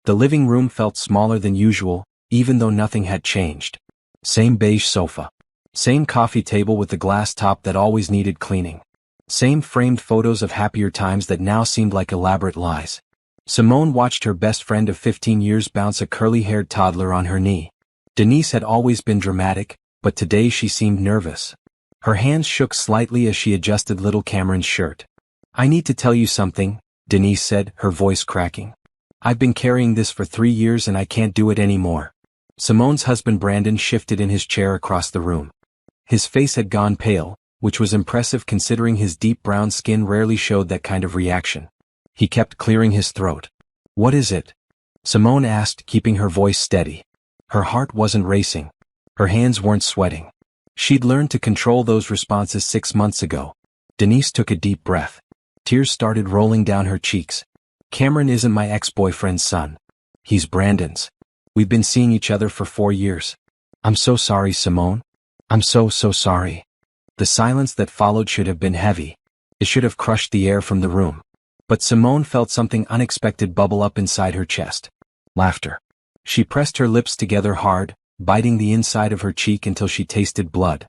The living room felt smaller than usual, even though nothing had changed. Same beige sofa. Same coffee table with the glass top that always needed cleaning. Same framed photos of happier times that now seemed like elaborate lies. Simone watched her best friend of 15 years bounce a curly-haired toddler on her knee. Denise had always been dramatic, but today she seemed nervous. Her hands shook slightly as she adjusted little Cameron's shirt. "I need to tell you something," Denise said, her voice cracking. "I've been carrying this for 3 years and I can't do it anymore." Simone's husband Brandon shifted in his chair across the room. His face had gone pale, which was impressive considering his deep brown skin rarely showed that kind of reaction. He kept clearing his throat. "What is it?" Simone asked, keeping her voice steady. Her heart wasn't racing. Her hands weren't sweating. She'd learned to control those responses 6 months ago. Denise took a deep breath. Tears started rolling down her cheeks. "Cameron isn't my ex-boyfriend's son. He's Brandon's. We've been seeing each other for 4 years. I'm so sorry, Simone. I'm so sorry." The silence that followed should have been heavy. It should have crushed the air from the room. But Simone felt something unexpected bubble up inside her chest. Laughter. She pressed her lips together hard, biting the inside of her cheek until she tasted blood.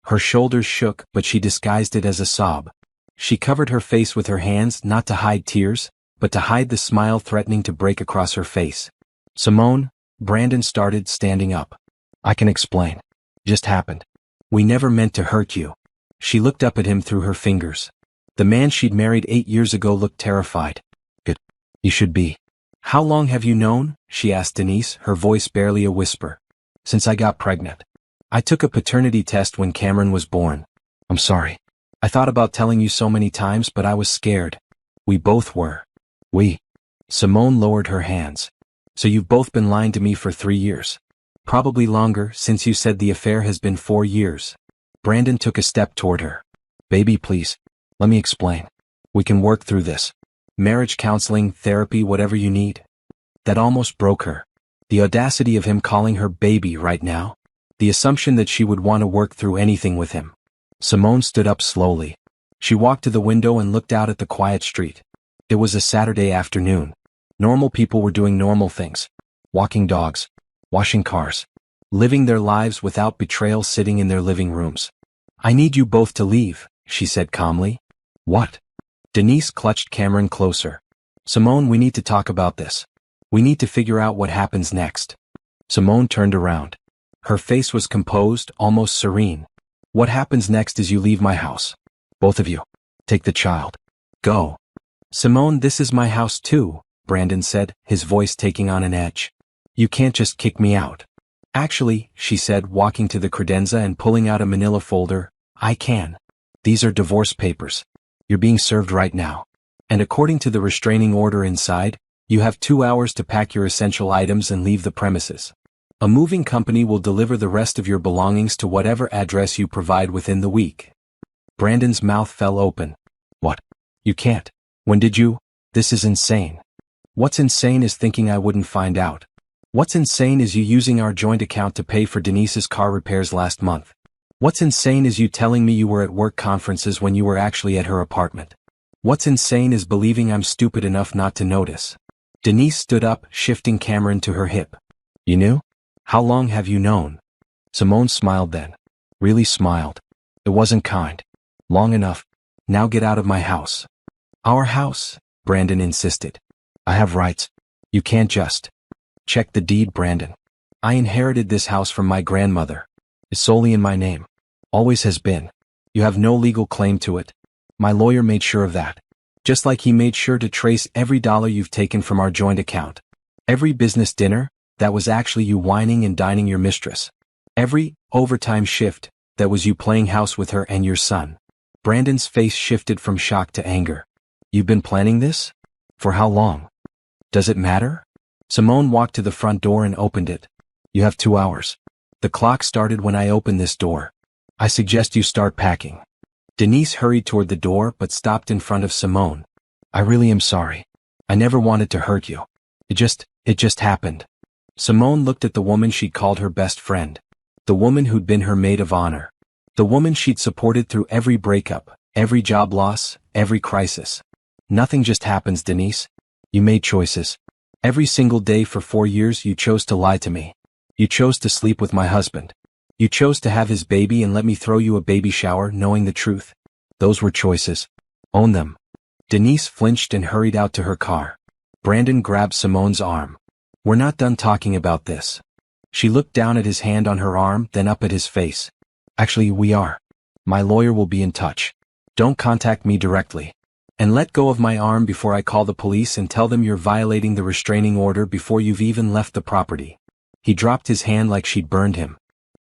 Her shoulders shook, but she disguised it as a sob. She covered her face with her hands not to hide tears, but to hide the smile threatening to break across her face. "Simone," Brandon started, standing up. "I can explain. Just happened. We never meant to hurt you." She looked up at him through her fingers. The man she'd married 8 years ago looked terrified. "Good. You should be." "How long have you known?" she asked Denise, her voice barely a whisper. "Since I got pregnant. I took a paternity test when Cameron was born. I'm sorry. I thought about telling you so many times, but I was scared. We both were." "We?" Simone lowered her hands. "So you've both been lying to me for 3 years. Probably longer, since you said the affair has been 4 years. Brandon took a step toward her. "Baby, please. Let me explain. We can work through this. Marriage counseling, therapy, whatever you need." That almost broke her. The audacity of him calling her baby right now. The assumption that she would want to work through anything with him. Simone stood up slowly. She walked to the window and looked out at the quiet street. It was a Saturday afternoon. Normal people were doing normal things. Walking dogs. Washing cars. Living their lives without betrayal, sitting in their living rooms. "I need you both to leave," she said calmly. "What?" Denise clutched Cameron closer. "Simone, we need to talk about this. We need to figure out what happens next." Simone turned around. Her face was composed, almost serene. "What happens next is you leave my house. Both of you. Take the child. Go." "Simone, this is my house too," Brandon said, his voice taking on an edge. "You can't just kick me out." "Actually," she said, walking to the credenza and pulling out a manila folder, "I can. These are divorce papers. You're being served right now. And according to the restraining order inside, you have 2 hours to pack your essential items and leave the premises. A moving company will deliver the rest of your belongings to whatever address you provide within the week." Brandon's mouth fell open. "What? You can't. When did you? This is insane." "What's insane is thinking I wouldn't find out. What's insane is you using our joint account to pay for Denise's car repairs last month. What's insane is you telling me you were at work conferences when you were actually at her apartment. What's insane is believing I'm stupid enough not to notice." Denise stood up, shifting Cameron to her hip. "You knew? How long have you known?" Simone smiled then. Really smiled. It wasn't kind. "Long enough. Now get out of my house." "Our house," Brandon insisted. "I have rights. You can't just." "Check the deed, Brandon. I inherited this house from my grandmother. It's solely in my name. Always has been. You have no legal claim to it. My lawyer made sure of that. Just like he made sure to trace every dollar you've taken from our joint account. Every business dinner, that was actually you whining and dining your mistress. Every overtime shift, that was you playing house with her and your son." Brandon's face shifted from shock to anger. "You've been planning this? For how long? Does it matter?" Simone walked to the front door and opened it. "You have 2 hours. The clock started when I opened this door. I suggest you start packing." Denise hurried toward the door but stopped in front of Simone. "I really am sorry. I never wanted to hurt you. It just happened." Simone looked at the woman she'd called her best friend. The woman who'd been her maid of honor. The woman she'd supported through every breakup, every job loss, every crisis. "Nothing just happens, Denise. You made choices. Every single day for 4 years you chose to lie to me. You chose to sleep with my husband. You chose to have his baby and let me throw you a baby shower knowing the truth. Those were choices. Own them. Denise flinched and hurried out to her car. Brandon grabbed Simone's arm. We're not done talking about this. She looked down at his hand on her arm, then up at his face. Actually, we are. My lawyer will be in touch. Don't contact me directly. And let go of my arm before I call the police and tell them you're violating the restraining order before you've even left the property. He dropped his hand like she'd burned him.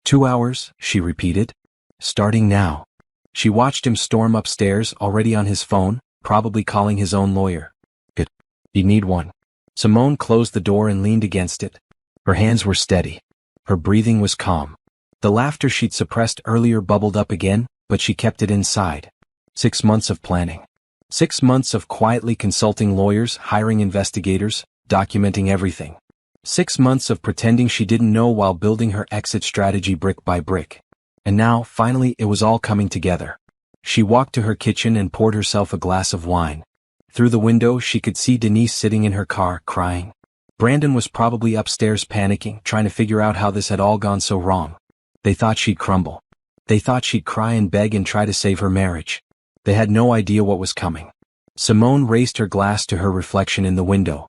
2 hours, she repeated. Starting now. She watched him storm upstairs, already on his phone, probably calling his own lawyer. Good. You need one. Simone closed the door and leaned against it. Her hands were steady. Her breathing was calm. The laughter she'd suppressed earlier bubbled up again, but she kept it inside. 6 months of planning. 6 months of quietly consulting lawyers, hiring investigators, documenting everything. 6 months of pretending she didn't know while building her exit strategy brick by brick. And now, finally, it was all coming together. She walked to her kitchen and poured herself a glass of wine. Through the window, she could see Denise sitting in her car, crying. Brandon was probably upstairs panicking, trying to figure out how this had all gone so wrong. They thought she'd crumble. They thought she'd cry and beg and try to save her marriage. They had no idea what was coming. Simone raised her glass to her reflection in the window.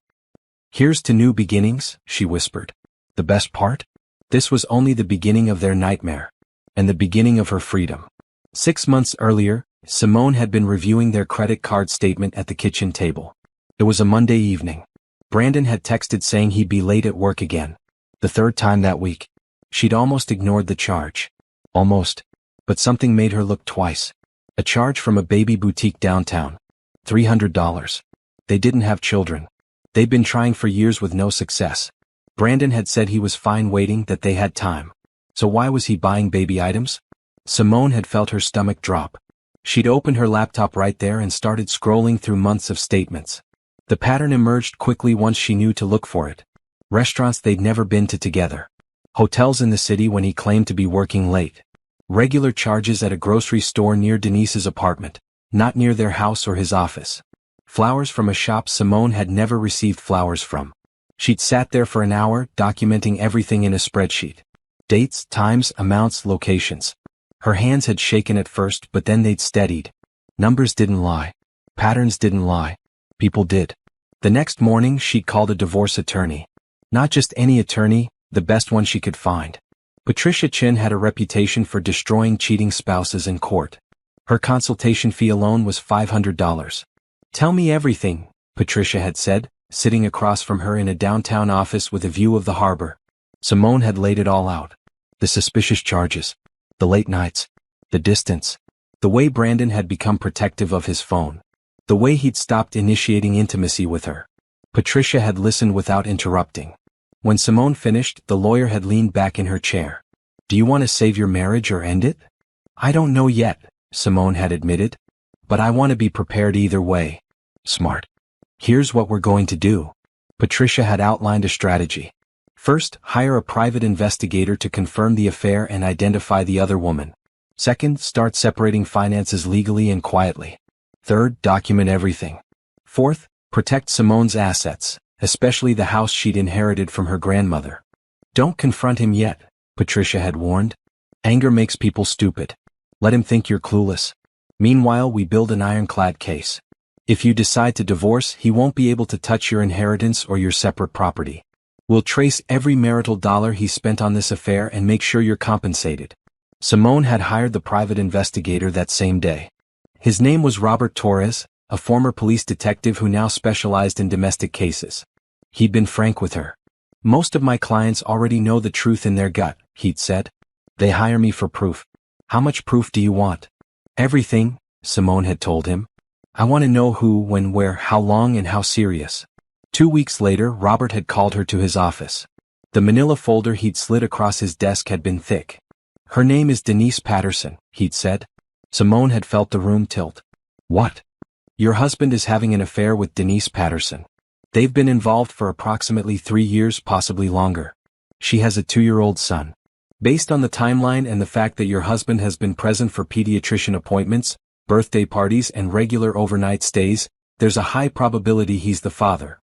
Here's to new beginnings, she whispered. The best part? This was only the beginning of their nightmare. And the beginning of her freedom. 6 months earlier, Simone had been reviewing their credit card statement at the kitchen table. It was a Monday evening. Brandon had texted saying he'd be late at work again. The 3rd time that week. She'd almost ignored the charge. Almost. But something made her look twice. A charge from a baby boutique downtown. $300. They didn't have children. They'd been trying for years with no success. Brandon had said he was fine waiting, that they had time. So why was he buying baby items? Simone had felt her stomach drop. She'd opened her laptop right there and started scrolling through months of statements. The pattern emerged quickly once she knew to look for it. Restaurants they'd never been to together. Hotels in the city when he claimed to be working late. Regular charges at a grocery store near Denise's apartment, not near their house or his office. Flowers from a shop Simone had never received flowers from. She'd sat there for an hour, documenting everything in a spreadsheet. Dates, times, amounts, locations. Her hands had shaken at first, but then they'd steadied. Numbers didn't lie. Patterns didn't lie. People did. The next morning, she'd called a divorce attorney. Not just any attorney, the best one she could find. Patricia Chin had a reputation for destroying cheating spouses in court. Her consultation fee alone was $500. Tell me everything, Patricia had said, sitting across from her in a downtown office with a view of the harbor. Simone had laid it all out. The suspicious charges. The late nights. The distance. The way Brandon had become protective of his phone. The way he'd stopped initiating intimacy with her. Patricia had listened without interrupting. When Simone finished, the lawyer had leaned back in her chair. Do you want to save your marriage or end it? I don't know yet, Simone had admitted. But I want to be prepared either way. Smart. Here's what we're going to do. Patricia had outlined a strategy. First, hire a private investigator to confirm the affair and identify the other woman. Second, start separating finances legally and quietly. Third, document everything. Fourth, protect Simone's assets, especially the house she'd inherited from her grandmother. Don't confront him yet, Patricia had warned. Anger makes people stupid. Let him think you're clueless. Meanwhile, we build an ironclad case. If you decide to divorce, he won't be able to touch your inheritance or your separate property. We'll trace every marital dollar he spent on this affair and make sure you're compensated. Simone had hired the private investigator that same day. His name was Robert Torres, a former police detective who now specialized in domestic cases. He'd been frank with her. Most of my clients already know the truth in their gut, he'd said. They hire me for proof. How much proof do you want? Everything, Simone had told him. I want to know who, when, where, how long, and how serious. 2 weeks later, Robert had called her to his office. The manila folder he'd slid across his desk had been thick. Her name is Denise Patterson, he'd said. Simone had felt the room tilt. What? Your husband is having an affair with Denise Patterson. They've been involved for approximately 3 years, possibly longer. She has a 2-year-old son. Based on the timeline and the fact that your husband has been present for pediatrician appointments, birthday parties, and regular overnight stays, there's a high probability he's the father.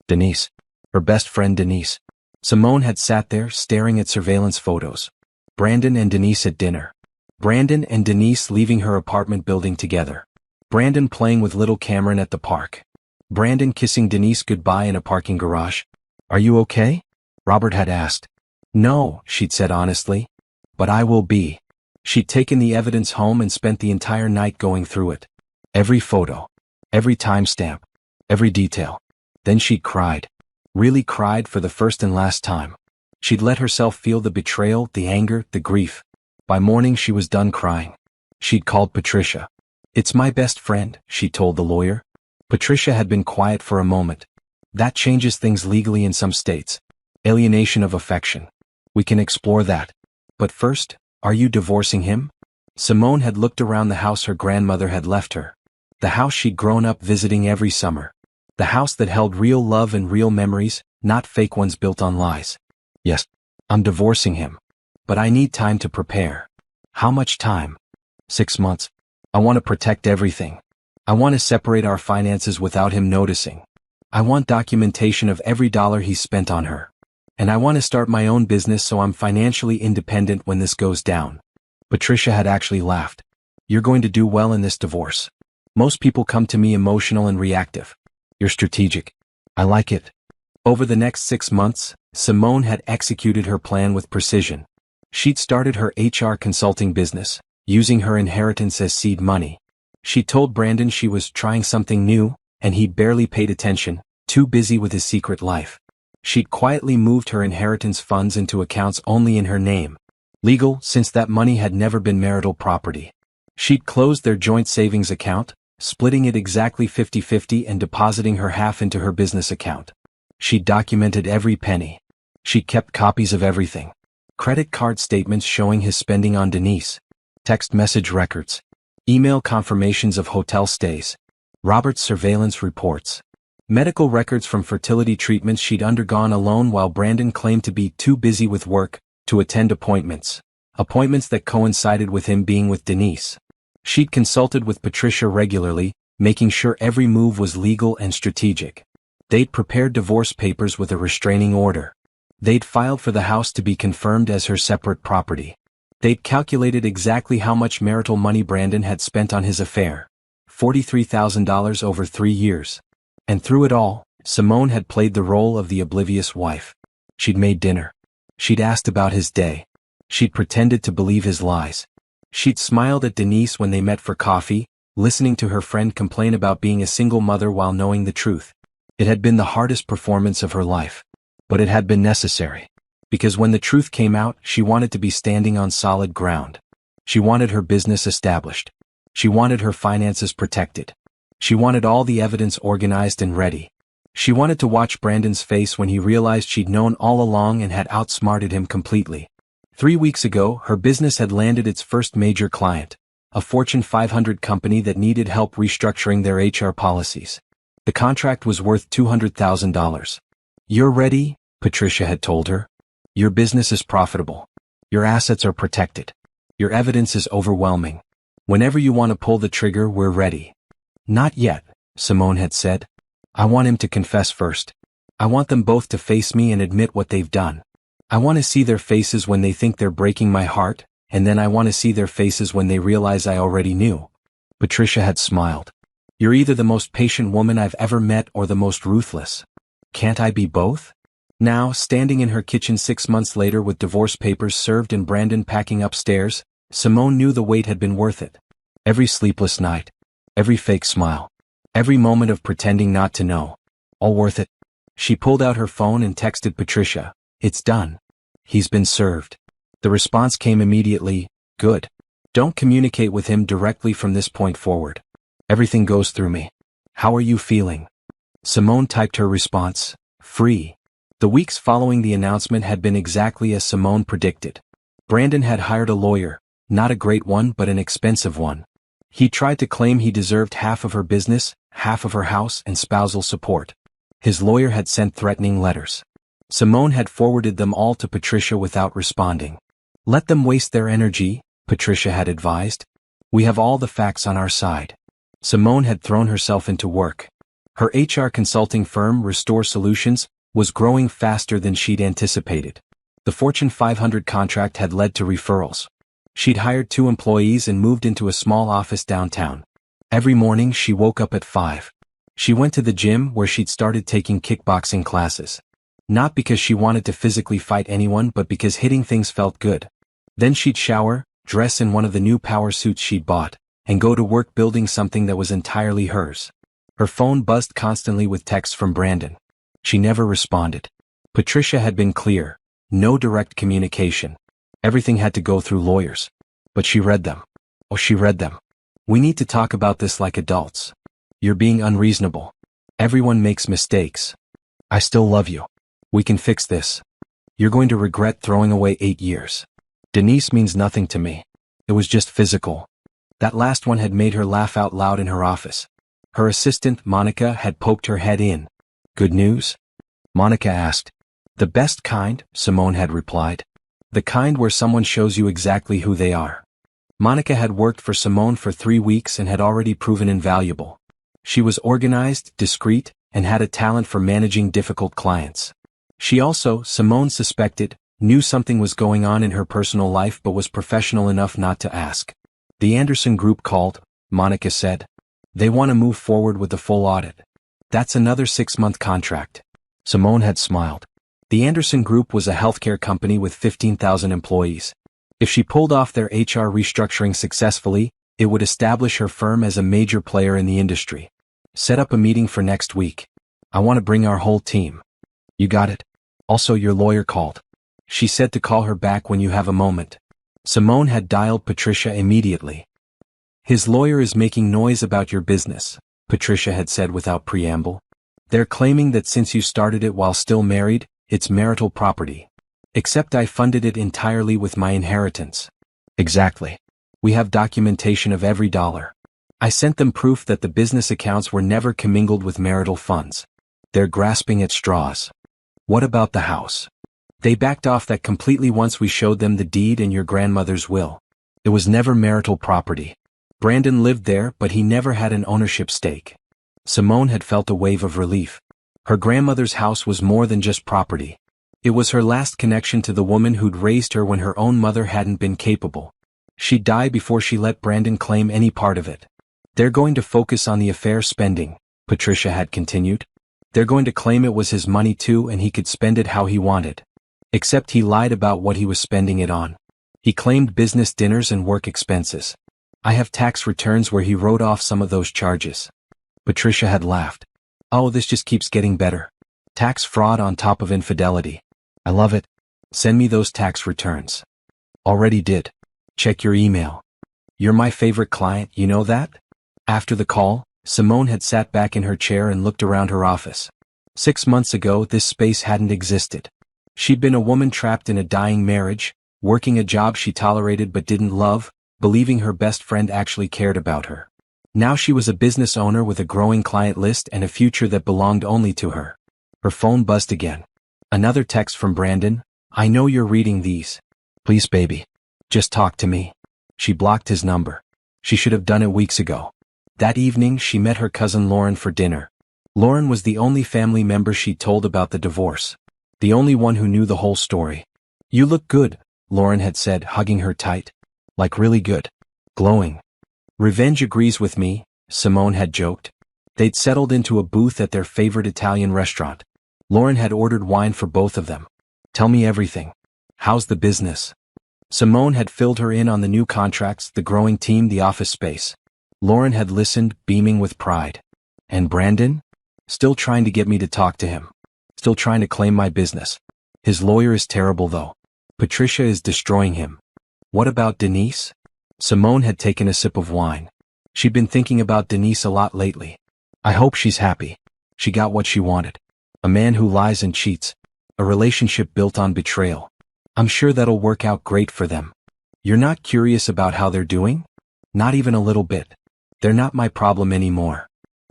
Denise. her best friend Denise. Simone had sat there staring at surveillance photos. Brandon and Denise at dinner. Brandon and Denise leaving her apartment building together. Brandon playing with little Cameron at the park. Brandon kissing Denise goodbye in a parking garage. "Are you okay?" Robert had asked. "No," she'd said honestly. "But I will be." She'd taken the evidence home and spent the entire night going through it. Every photo. Every timestamp. Every detail. Then she'd cried. Really cried for the first and last time. She'd let herself feel the betrayal, the anger, the grief. By morning she was done crying. She'd called Patricia. "It's my best friend," she told the lawyer. Patricia had been quiet for a moment. "That changes things legally in some states. Alienation of affection. We can explore that. But first, are you divorcing him?" Simone had looked around the house her grandmother had left her. The house she'd grown up visiting every summer. The house that held real love and real memories, not fake ones built on lies. "Yes, I'm divorcing him. But I need time to prepare." "How much time?" 6 months. "I want to protect everything. I want to separate our finances without him noticing. I want documentation of every dollar he spent on her. And I want to start my own business so I'm financially independent when this goes down." Patricia had actually laughed. "You're going to do well in this divorce. Most people come to me emotional and reactive. You're strategic. I like it." Over the next 6 months, Simone had executed her plan with precision. She'd started her HR consulting business, using her inheritance as seed money. She told Brandon she was trying something new, and he barely paid attention, too busy with his secret life. She'd quietly moved her inheritance funds into accounts only in her name. Legal, since that money had never been marital property. She'd closed their joint savings account, splitting it exactly 50-50 and depositing her half into her business account. She documented every penny. She kept copies of everything. Credit card statements showing his spending on Denise. Text message records. Email confirmations of hotel stays. Robert's surveillance reports. Medical records from fertility treatments she'd undergone alone while Brandon claimed to be too busy with work to attend appointments. Appointments that coincided with him being with Denise. She'd consulted with Patricia regularly, making sure every move was legal and strategic. They'd prepared divorce papers with a restraining order. They'd filed for the house to be confirmed as her separate property. They'd calculated exactly how much marital money Brandon had spent on his affair. $43,000 over 3 years. And through it all, Simone had played the role of the oblivious wife. She'd made dinner. She'd asked about his day. She'd pretended to believe his lies. She'd smiled at Denise when they met for coffee, listening to her friend complain about being a single mother while knowing the truth. It had been the hardest performance of her life. But it had been necessary. Because when the truth came out, she wanted to be standing on solid ground. She wanted her business established. She wanted her finances protected. She wanted all the evidence organized and ready. She wanted to watch Brandon's face when he realized she'd known all along and had outsmarted him completely. 3 weeks ago, her business had landed its first major client, a Fortune 500 company that needed help restructuring their HR policies. The contract was worth $200,000. "You're ready," Patricia had told her. "Your business is profitable. Your assets are protected. Your evidence is overwhelming. Whenever you want to pull the trigger, we're ready." "Not yet," Simone had said. "I want him to confess first. I want them both to face me and admit what they've done. I want to see their faces when they think they're breaking my heart, and then I want to see their faces when they realize I already knew." Patricia had smiled. "You're either the most patient woman I've ever met or the most ruthless. Can't I be both?" Now, standing in her kitchen 6 months later with divorce papers served and Brandon packing upstairs, Simone knew the wait had been worth it. Every sleepless night. Every fake smile. Every moment of pretending not to know. All worth it. She pulled out her phone and texted Patricia, "It's done. He's been served." The response came immediately, "Good. Don't communicate with him directly from this point forward. Everything goes through me. How are you feeling?" Simone typed her response, "Free." The weeks following the announcement had been exactly as Simone predicted. Brandon had hired a lawyer, not a great one but an expensive one. He tried to claim he deserved half of her business, half of her house and spousal support. His lawyer had sent threatening letters. Simone had forwarded them all to Patricia without responding. "Let them waste their energy," Patricia had advised. "We have all the facts on our side." Simone had thrown herself into work. Her HR consulting firm, Restore Solutions, was growing faster than she'd anticipated. The Fortune 500 contract had led to referrals. She'd hired 2 employees and moved into a small office downtown. Every morning she woke up at 5. She went to the gym where she'd started taking kickboxing classes. Not because she wanted to physically fight anyone but because hitting things felt good. Then she'd shower, dress in one of the new power suits she'd bought, and go to work building something that was entirely hers. Her phone buzzed constantly with texts from Brandon. She never responded. Patricia had been clear. No direct communication. Everything had to go through lawyers. But she read them. Oh, she read them. We need to talk about this like adults. You're being unreasonable. Everyone makes mistakes. I still love you. We can fix this. You're going to regret throwing away 8 years. Denise means nothing to me. It was just physical. That last one had made her laugh out loud in her office. Her assistant, Monica, had poked her head in. Good news? Monica asked. The best kind, Simone had replied. The kind where someone shows you exactly who they are. Monica had worked for Simone for 3 weeks and had already proven invaluable. She was organized, discreet, and had a talent for managing difficult clients. She also, Simone suspected, knew something was going on in her personal life but was professional enough not to ask. The Anderson Group called, Monica said. They want to move forward with the full audit. That's another 6-month contract. Simone had smiled. The Anderson Group was a healthcare company with 15,000 employees. If she pulled off their HR restructuring successfully, it would establish her firm as a major player in the industry. Set up a meeting for next week. I want to bring our whole team. You got it? Also, your lawyer called. She said to call her back when you have a moment. Simone had dialed Patricia immediately. His lawyer is making noise about your business, Patricia had said without preamble. They're claiming that since you started it while still married, it's marital property. Except I funded it entirely with my inheritance. Exactly. We have documentation of every dollar. I sent them proof that the business accounts were never commingled with marital funds. They're grasping at straws. What about the house? They backed off that completely once we showed them the deed and your grandmother's will. It was never marital property. Brandon lived there, but he never had an ownership stake. Simone had felt a wave of relief. Her grandmother's house was more than just property. It was her last connection to the woman who'd raised her when her own mother hadn't been capable. She'd die before she let Brandon claim any part of it. They're going to focus on the affair spending, Patricia had continued. They're going to claim it was his money too and he could spend it how he wanted. Except he lied about what he was spending it on. He claimed business dinners and work expenses. I have tax returns where he wrote off some of those charges. Patricia had laughed. Oh, this just keeps getting better. Tax fraud on top of infidelity. I love it. Send me those tax returns. Already did. Check your email. You're my favorite client, you know that? After the call, Simone had sat back in her chair and looked around her office. 6 months ago, this space hadn't existed. She'd been a woman trapped in a dying marriage, working a job she tolerated but didn't love, believing her best friend actually cared about her. Now she was a business owner with a growing client list and a future that belonged only to her. Her phone buzzed again. Another text from Brandon. I know you're reading these. Please, baby. Just talk to me. She blocked his number. She should have done it weeks ago. That evening she met her cousin Lauren for dinner. Lauren was the only family member she'd told about the divorce. The only one who knew the whole story. You look good, Lauren had said, hugging her tight. Like really good. Glowing. Revenge agrees with me, Simone had joked. They'd settled into a booth at their favorite Italian restaurant. Lauren had ordered wine for both of them. Tell me everything. How's the business? Simone had filled her in on the new contracts, the growing team, the office space. Lauren had listened, beaming with pride. And Brandon? Still trying to get me to talk to him. Still trying to claim my business. His lawyer is terrible though. Patricia is destroying him. What about Denise? Simone had taken a sip of wine. She'd been thinking about Denise a lot lately. I hope she's happy. She got what she wanted. A man who lies and cheats. A relationship built on betrayal. I'm sure that'll work out great for them. You're not curious about how they're doing? Not even a little bit. They're not my problem anymore.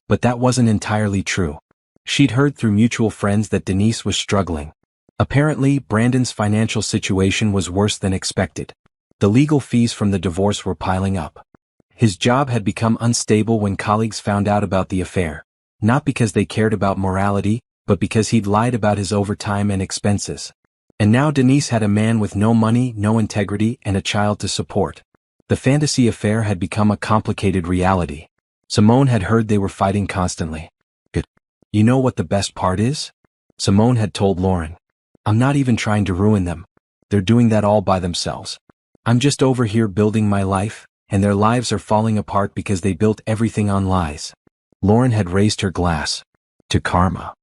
But that wasn't entirely true. She'd heard through mutual friends that Denise was struggling. Apparently, Brandon's financial situation was worse than expected. The legal fees from the divorce were piling up. His job had become unstable when colleagues found out about the affair. Not because they cared about morality, but because he'd lied about his overtime and expenses. And now Denise had a man with no money, no integrity, and a child to support. The fantasy affair had become a complicated reality. Simone had heard they were fighting constantly. Good. You know what the best part is? Simone had told Lauren. I'm not even trying to ruin them. They're doing that all by themselves. I'm just over here building my life, and their lives are falling apart because they built everything on lies. Lauren had raised her glass. To karma.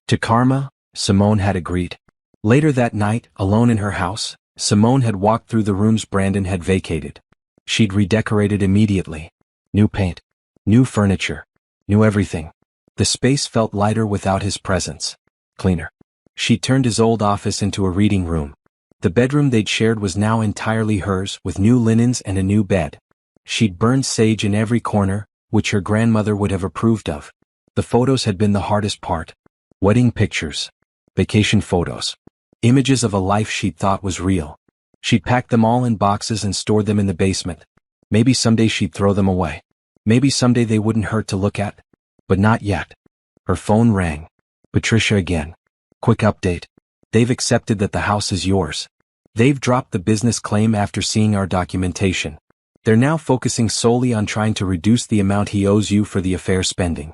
To karma, Simone had agreed. Later that night, alone in her house, Simone had walked through the rooms Brandon had vacated. She'd redecorated immediately. New paint. New furniture. New everything. The space felt lighter without his presence. Cleaner. She turned his old office into a reading room. The bedroom they'd shared was now entirely hers, with new linens and a new bed. She'd burned sage in every corner, which her grandmother would have approved of. The photos had been the hardest part. Wedding pictures. Vacation photos. Images of a life she'd thought was real. She'd packed them all in boxes and stored them in the basement. Maybe someday she'd throw them away. Maybe someday they wouldn't hurt to look at. But not yet. Her phone rang. Patricia again. Quick update. They've accepted that the house is yours. They've dropped the business claim after seeing our documentation. They're now focusing solely on trying to reduce the amount he owes you for the affair spending.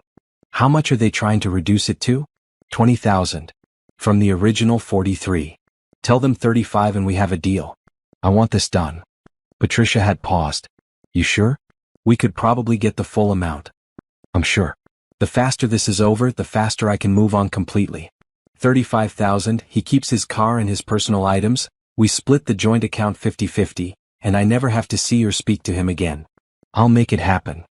How much are they trying to reduce it to? 20,000. From the original 43. Tell them 35 and we have a deal. I want this done. Patricia had paused. You sure? We could probably get the full amount. I'm sure. The faster this is over, the faster I can move on completely. 35,000, he keeps his car and his personal items, we split the joint account 50-50, and I never have to see or speak to him again. I'll make it happen.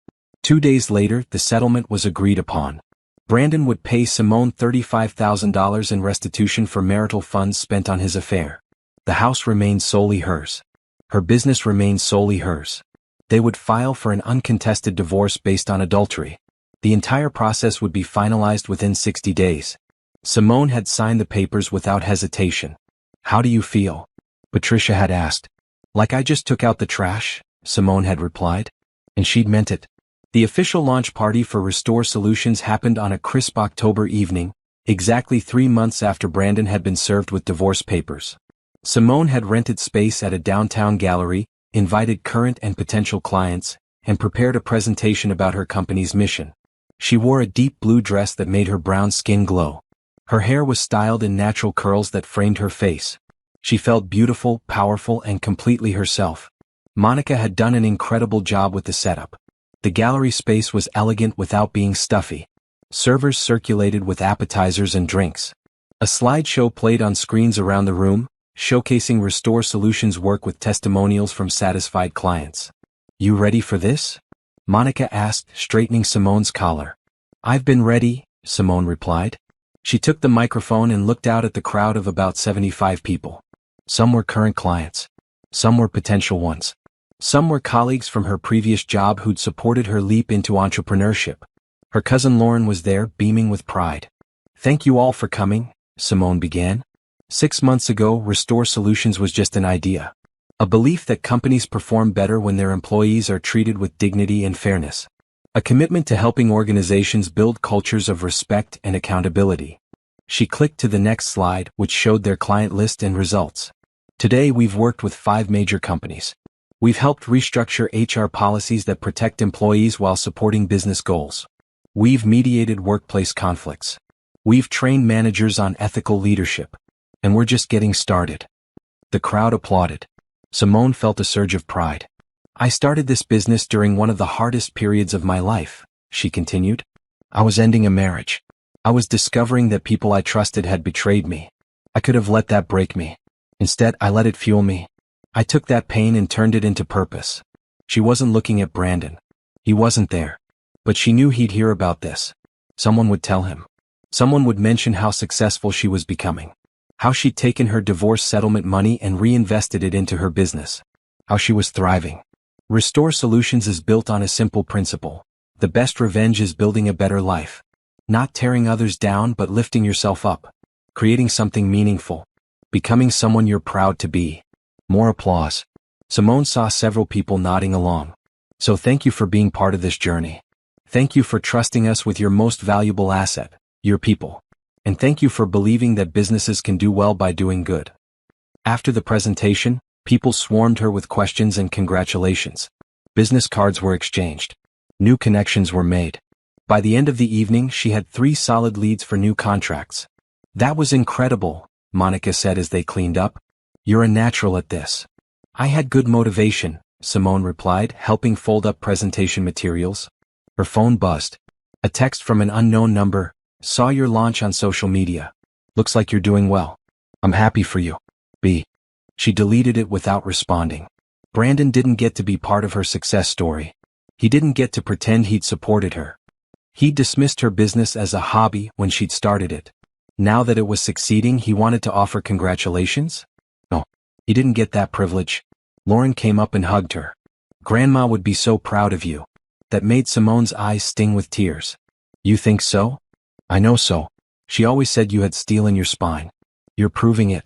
2 days later, the settlement was agreed upon. Brandon would pay Simone $35,000 in restitution for marital funds spent on his affair. The house remained solely hers. Her business remained solely hers. They would file for an uncontested divorce based on adultery. The entire process would be finalized within 60 days. Simone had signed the papers without hesitation. How do you feel? Patricia had asked. Like I just took out the trash, Simone had replied. And she'd meant it. The official launch party for Restore Solutions happened on a crisp October evening, exactly 3 months after Brandon had been served with divorce papers. Simone had rented space at a downtown gallery, invited current and potential clients, and prepared a presentation about her company's mission. She wore a deep blue dress that made her brown skin glow. Her hair was styled in natural curls that framed her face. She felt beautiful, powerful, and completely herself. Monica had done an incredible job with the setup. The gallery space was elegant without being stuffy. Servers circulated with appetizers and drinks. A slideshow played on screens around the room, showcasing Restore Solutions' work with testimonials from satisfied clients. You ready for this? Monica asked, straightening Simone's collar. I've been ready, Simone replied. She took the microphone and looked out at the crowd of about 75 people. Some were current clients. Some were potential ones. Some were colleagues from her previous job who'd supported her leap into entrepreneurship. Her cousin Lauren was there, beaming with pride. Thank you all for coming, Simone began. 6 months ago, Restore Solutions was just an idea. A belief that companies perform better when their employees are treated with dignity and fairness. A commitment to helping organizations build cultures of respect and accountability. She clicked to the next slide, which showed their client list and results. Today we've worked with 5 major companies. We've helped restructure HR policies that protect employees while supporting business goals. We've mediated workplace conflicts. We've trained managers on ethical leadership. And we're just getting started. The crowd applauded. Simone felt a surge of pride. I started this business during one of the hardest periods of my life, she continued. I was ending a marriage. I was discovering that people I trusted had betrayed me. I could have let that break me. Instead, I let it fuel me. I took that pain and turned it into purpose. She wasn't looking at Brandon. He wasn't there. But she knew he'd hear about this. Someone would tell him. Someone would mention how successful she was becoming. How she'd taken her divorce settlement money and reinvested it into her business. How she was thriving. Restore Solutions is built on a simple principle. The best revenge is building a better life. Not tearing others down but lifting yourself up. Creating something meaningful. Becoming someone you're proud to be. More applause. Simone saw several people nodding along. So thank you for being part of this journey. Thank you for trusting us with your most valuable asset, your people. And thank you for believing that businesses can do well by doing good." After the presentation, people swarmed her with questions and congratulations. Business cards were exchanged. New connections were made. By the end of the evening, she had 3 solid leads for new contracts. "That was incredible," Monica said as they cleaned up. "You're a natural at this." "I had good motivation," Simone replied, helping fold up presentation materials. Her phone buzzed. A text from an unknown number. "Saw your launch on social media. Looks like you're doing well. I'm happy for you. B." She deleted it without responding. Brandon didn't get to be part of her success story. He didn't get to pretend he'd supported her. He dismissed her business as a hobby when she'd started it. Now that it was succeeding, he wanted to offer congratulations? No, he didn't get that privilege. Lauren came up and hugged her. "Grandma would be so proud of you." That made Simone's eyes sting with tears. "You think so?" "I know so. She always said you had steel in your spine. You're proving it."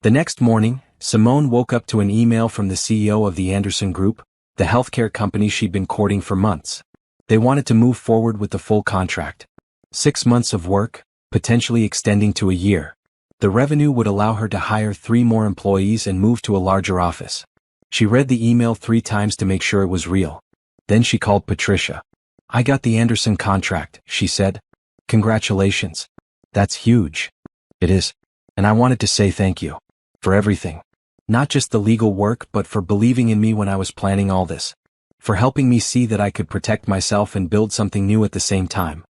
The next morning, Simone woke up to an email from the CEO of the Anderson Group, the healthcare company she'd been courting for months. They wanted to move forward with the full contract. 6 months of work, potentially extending to a year. The revenue would allow her to hire 3 more employees and move to a larger office. She read the email 3 times to make sure it was real. Then she called Patricia. "I got the Anderson contract," she said. "Congratulations. That's huge." "It is. And I wanted to say thank you. For everything. Not just the legal work, but for believing in me when I was planning all this. For helping me see that I could protect myself and build something new at the same time."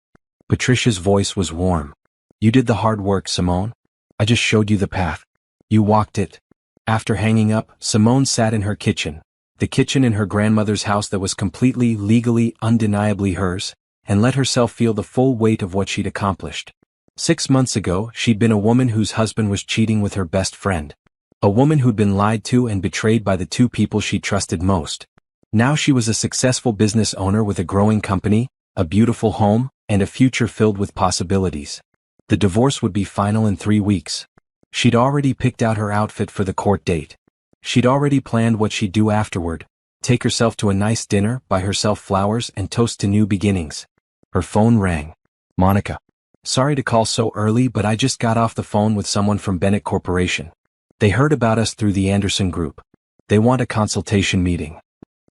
Patricia's voice was warm. "You did the hard work, Simone. I just showed you the path. You walked it." After hanging up, Simone sat in her kitchen, the kitchen in her grandmother's house that was completely, legally, undeniably hers, and let herself feel the full weight of what she'd accomplished. 6 months ago, she'd been a woman whose husband was cheating with her best friend. A woman who'd been lied to and betrayed by the 2 people she trusted most. Now she was a successful business owner with a growing company, a beautiful home, and a future filled with possibilities. The divorce would be final in 3 weeks. She'd already picked out her outfit for the court date. She'd already planned what she'd do afterward. Take herself to a nice dinner, buy herself flowers, and toast to new beginnings. Her phone rang. "Monica. Sorry to call so early, but I just got off the phone with someone from Bennett Corporation. They heard about us through the Anderson Group. They want a consultation meeting."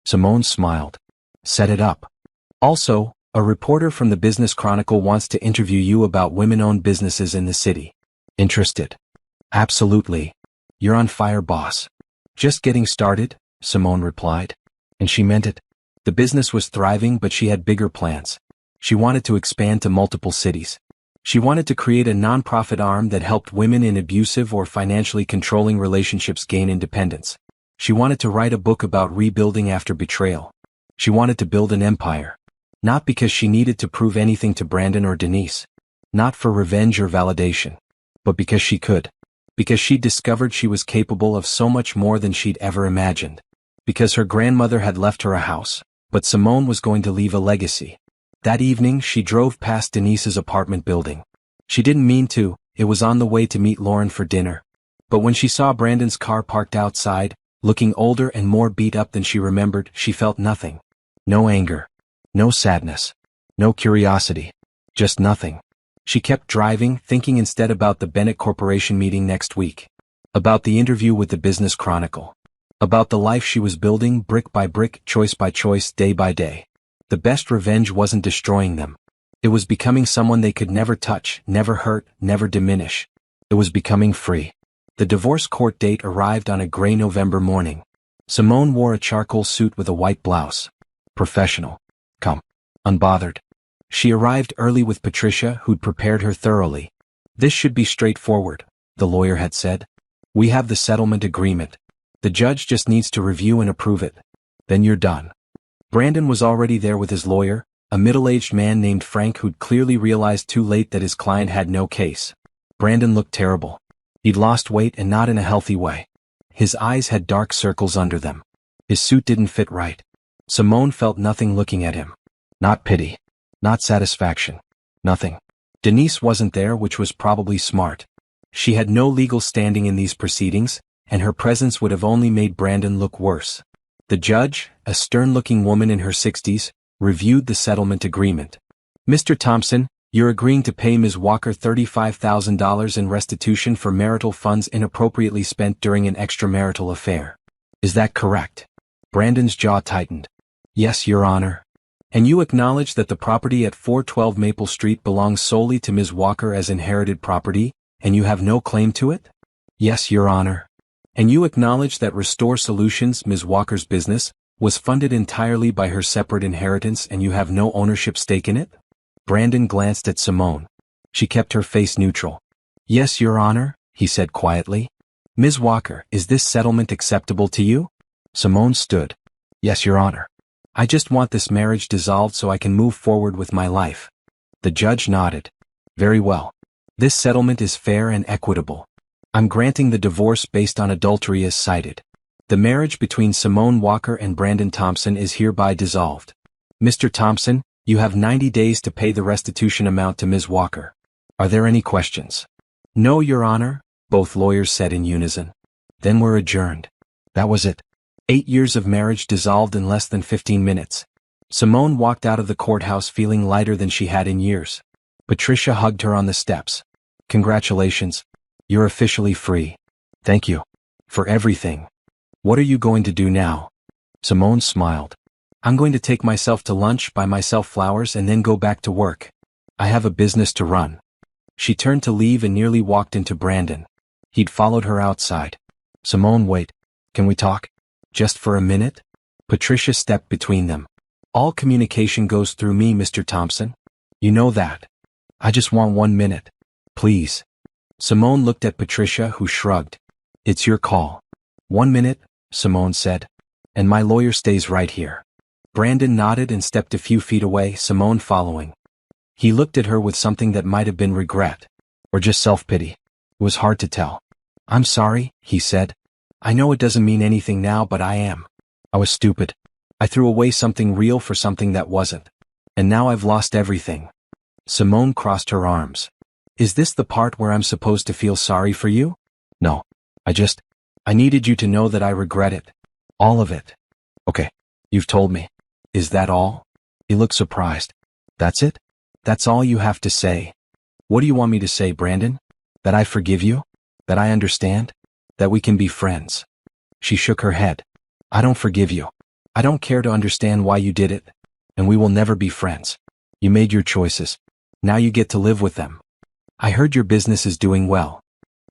Simone smiled. "Set it up. Also, a reporter from the Business Chronicle wants to interview you about women-owned businesses in the city. Interested?" "Absolutely. You're on fire, boss." "Just getting started," Simone replied. And she meant it. The business was thriving, but she had bigger plans. She wanted to expand to multiple cities. She wanted to create a nonprofit arm that helped women in abusive or financially controlling relationships gain independence. She wanted to write a book about rebuilding after betrayal. She wanted to build an empire. Not because she needed to prove anything to Brandon or Denise. Not for revenge or validation. But because she could. Because she'd discovered she was capable of so much more than she'd ever imagined. Because her grandmother had left her a house, but Simone was going to leave a legacy. That evening, she drove past Denise's apartment building. She didn't mean to, it was on the way to meet Lauren for dinner. But when she saw Brandon's car parked outside, looking older and more beat up than she remembered, she felt nothing. No anger. No sadness. No curiosity. Just nothing. She kept driving, thinking instead about the Bennett Corporation meeting next week. About the interview with the Business Chronicle. About the life she was building brick by brick, choice by choice, day by day. The best revenge wasn't destroying them. It was becoming someone they could never touch, never hurt, never diminish. It was becoming free. The divorce court date arrived on a gray November morning. Simone wore a charcoal suit with a white blouse. Professional. Calm. Unbothered. She arrived early with Patricia, who'd prepared her thoroughly. "This should be straightforward," the lawyer had said. "We have the settlement agreement. The judge just needs to review and approve it. Then you're done." Brandon was already there with his lawyer, a middle-aged man named Frank who'd clearly realized too late that his client had no case. Brandon looked terrible. He'd lost weight and not in a healthy way. His eyes had dark circles under them. His suit didn't fit right. Simone felt nothing looking at him. Not pity. Not satisfaction. Nothing. Denise wasn't there, which was probably smart. She had no legal standing in these proceedings, and her presence would have only made Brandon look worse. The judge, a stern-looking woman in her 60s, reviewed the settlement agreement. "Mr. Thompson, You're agreeing to pay Ms. Walker $35,000 in restitution for marital funds inappropriately spent during an extramarital affair. Is that correct? Brandon's jaw tightened. Yes, Your Honor. And you acknowledge that the property at 412 Maple Street belongs solely to Ms. Walker as inherited property, and you have no claim to it? Yes, Your Honor. And you acknowledge that Restore Solutions, Ms. Walker's business, was funded entirely by her separate inheritance and you have no ownership stake in it? Brandon glanced at Simone. She kept her face neutral. Yes, Your Honor, he said quietly. Ms. Walker, is this settlement acceptable to you? Simone stood. Yes, Your Honor. I just want this marriage dissolved so I can move forward with my life. The judge nodded. Very well. This settlement is fair and equitable. I'm granting the divorce based on adultery as cited. The marriage between Simone Walker and Brandon Thompson is hereby dissolved. Mr. Thompson, you have 90 days to pay the restitution amount to Ms. Walker. Are there any questions? No, Your Honor, both lawyers said in unison. Then we're adjourned. That was it. 8 years of marriage dissolved in less than 15 minutes. Simone walked out of the courthouse feeling lighter than she had in years. Patricia hugged her on the steps. Congratulations. You're officially free. Thank you. For everything. What are you going to do now? Simone smiled. I'm going to take myself to lunch, buy myself flowers, and then go back to work. I have a business to run. She turned to leave and nearly walked into Brandon. He'd followed her outside. Simone, wait. Can we talk? Just for a minute? Patricia stepped between them. All communication goes through me, Mr. Thompson. You know that. I just want 1 minute. Please. Simone looked at Patricia, who shrugged. It's your call. 1 minute, Simone said. And my lawyer stays right here. Brandon nodded and stepped a few feet away, Simone following. He looked at her with something that might have been regret. Or just self-pity. It was hard to tell. I'm sorry, he said. I know it doesn't mean anything now, but I am. I was stupid. I threw away something real for something that wasn't. And now I've lost everything. Simone crossed her arms. Is this the part where I'm supposed to feel sorry for you? No. I needed you to know that I regret it. All of it. Okay. You've told me. Is that all? He looked surprised. That's it? That's all you have to say? What do you want me to say, Brandon? That I forgive you? That I understand? That we can be friends? She shook her head. I don't forgive you. I don't care to understand why you did it. And we will never be friends. You made your choices. Now you get to live with them. I heard your business is doing well.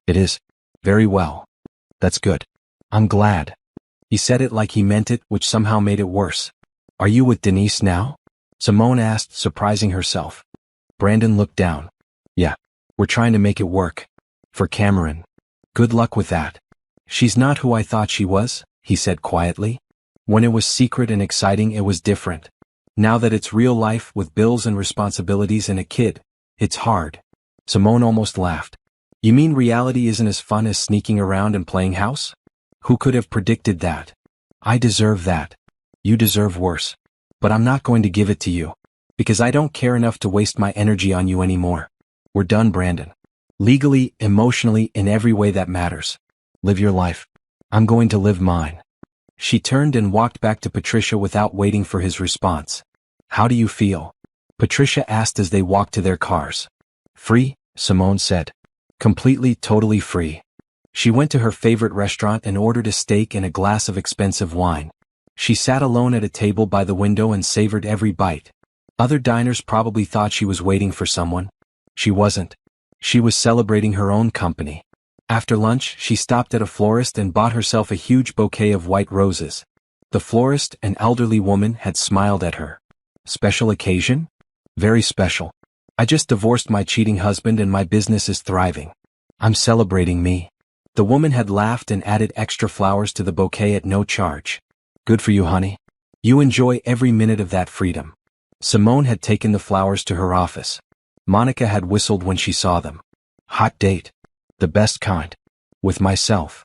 It is. Very well. That's good. I'm glad. He said it like he meant it, which somehow made it worse. Are you with Denise now? Simone asked, surprising herself. Brandon looked down. Yeah. We're trying to make it work. For Cameron. Good luck with that. She's not who I thought she was, he said quietly. When it was secret and exciting, it was different. Now that it's real life with bills and responsibilities and a kid, it's hard. Simone almost laughed. You mean reality isn't as fun as sneaking around and playing house? Who could have predicted that? I deserve that. You deserve worse. But I'm not going to give it to you. Because I don't care enough to waste my energy on you anymore. We're done, Brandon. Legally, emotionally, in every way that matters. Live your life. I'm going to live mine. She turned and walked back to Patricia without waiting for his response. How do you feel? Patricia asked as they walked to their cars. Free, Simone said. Completely, totally free. She went to her favorite restaurant and ordered a steak and a glass of expensive wine. She sat alone at a table by the window and savored every bite. Other diners probably thought she was waiting for someone. She wasn't. She was celebrating her own company. After lunch, she stopped at a florist and bought herself a huge bouquet of white roses. The florist, an elderly woman, had smiled at her. Special occasion? Very special. I just divorced my cheating husband and my business is thriving. I'm celebrating me. The woman had laughed and added extra flowers to the bouquet at no charge. Good for you, honey. You enjoy every minute of that freedom. Simone had taken the flowers to her office. Monica had whistled when she saw them. Hot date. The best kind. With myself.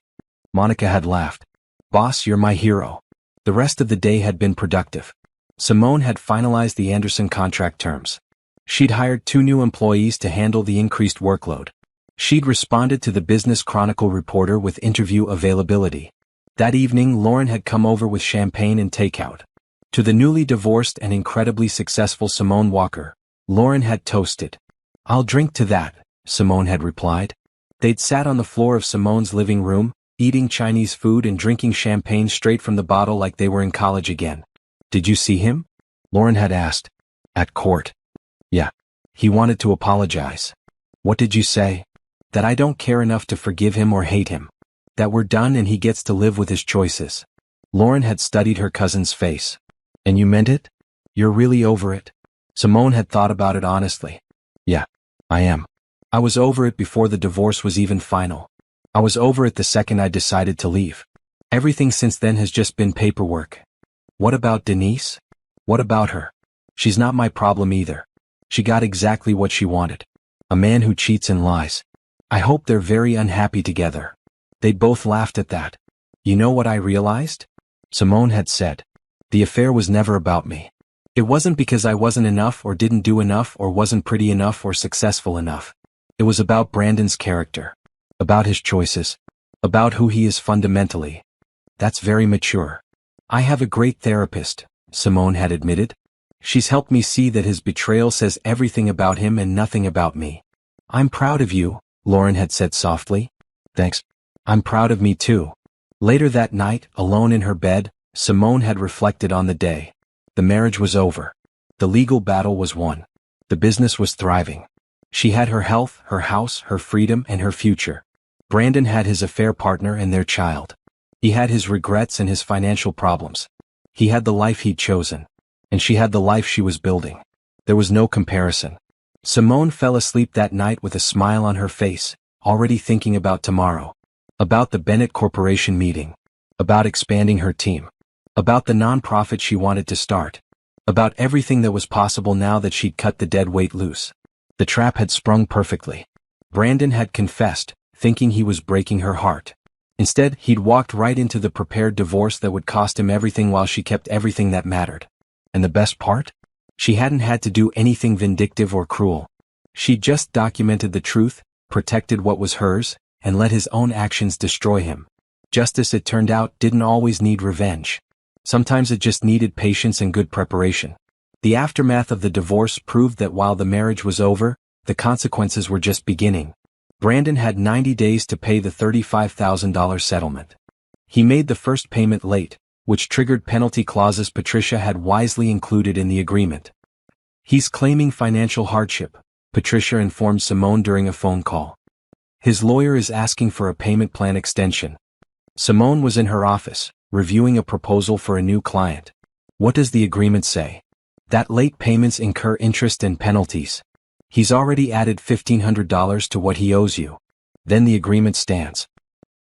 Monica had laughed. Boss, you're my hero. The rest of the day had been productive. Simone had finalized the Anderson contract terms. She'd hired 2 new employees to handle the increased workload. She'd responded to the Business Chronicle reporter with interview availability. That evening, Lauren had come over with champagne and takeout. To the newly divorced and incredibly successful Simone Walker, Lauren had toasted. I'll drink to that, Simone had replied. They'd sat on the floor of Simone's living room, eating Chinese food and drinking champagne straight from the bottle like they were in college again. Did you see him? Lauren had asked. At court. Yeah. He wanted to apologize. What did you say? That I don't care enough to forgive him or hate him. That we're done and he gets to live with his choices. Lauren had studied her cousin's face. And you meant it? You're really over it? Simone had thought about it honestly. Yeah, I am. I was over it before the divorce was even final. I was over it the second I decided to leave. Everything since then has just been paperwork. What about Denise? What about her? She's not my problem either. She got exactly what she wanted. A man who cheats and lies. I hope they're very unhappy together. They both laughed at that. You know what I realized? Simone had said. The affair was never about me. It wasn't because I wasn't enough or didn't do enough or wasn't pretty enough or successful enough. It was about Brandon's character. About his choices. About who he is fundamentally. That's very mature. I have a great therapist, Simone had admitted. She's helped me see that his betrayal says everything about him and nothing about me. I'm proud of you, Lauren had said softly. Thanks. I'm proud of me too. Later that night, alone in her bed, Simone had reflected on the day. The marriage was over. The legal battle was won. The business was thriving. She had her health, her house, her freedom, and her future. Brandon had his affair partner and their child. He had his regrets and his financial problems. He had the life he'd chosen. And she had the life she was building. There was no comparison. Simone fell asleep that night with a smile on her face, already thinking about tomorrow. About the Bennett Corporation meeting. About expanding her team. About the nonprofit she wanted to start. About everything that was possible now that she'd cut the dead weight loose. The trap had sprung perfectly. Brandon had confessed, thinking he was breaking her heart. Instead, he'd walked right into the prepared divorce that would cost him everything while she kept everything that mattered. And the best part? She hadn't had to do anything vindictive or cruel. She'd just documented the truth, protected what was hers, and let his own actions destroy him. Justice, it turned out, didn't always need revenge. Sometimes it just needed patience and good preparation. The aftermath of the divorce proved that while the marriage was over, the consequences were just beginning. Brandon had 90 days to pay the $35,000 settlement. He made the first payment late, which triggered penalty clauses Patricia had wisely included in the agreement. He's claiming financial hardship, Patricia informed Simone during a phone call. His lawyer is asking for a payment plan extension. Simone was in her office, reviewing a proposal for a new client. What does the agreement say? That late payments incur interest and penalties. He's already added $1,500 to what he owes you. Then the agreement stands.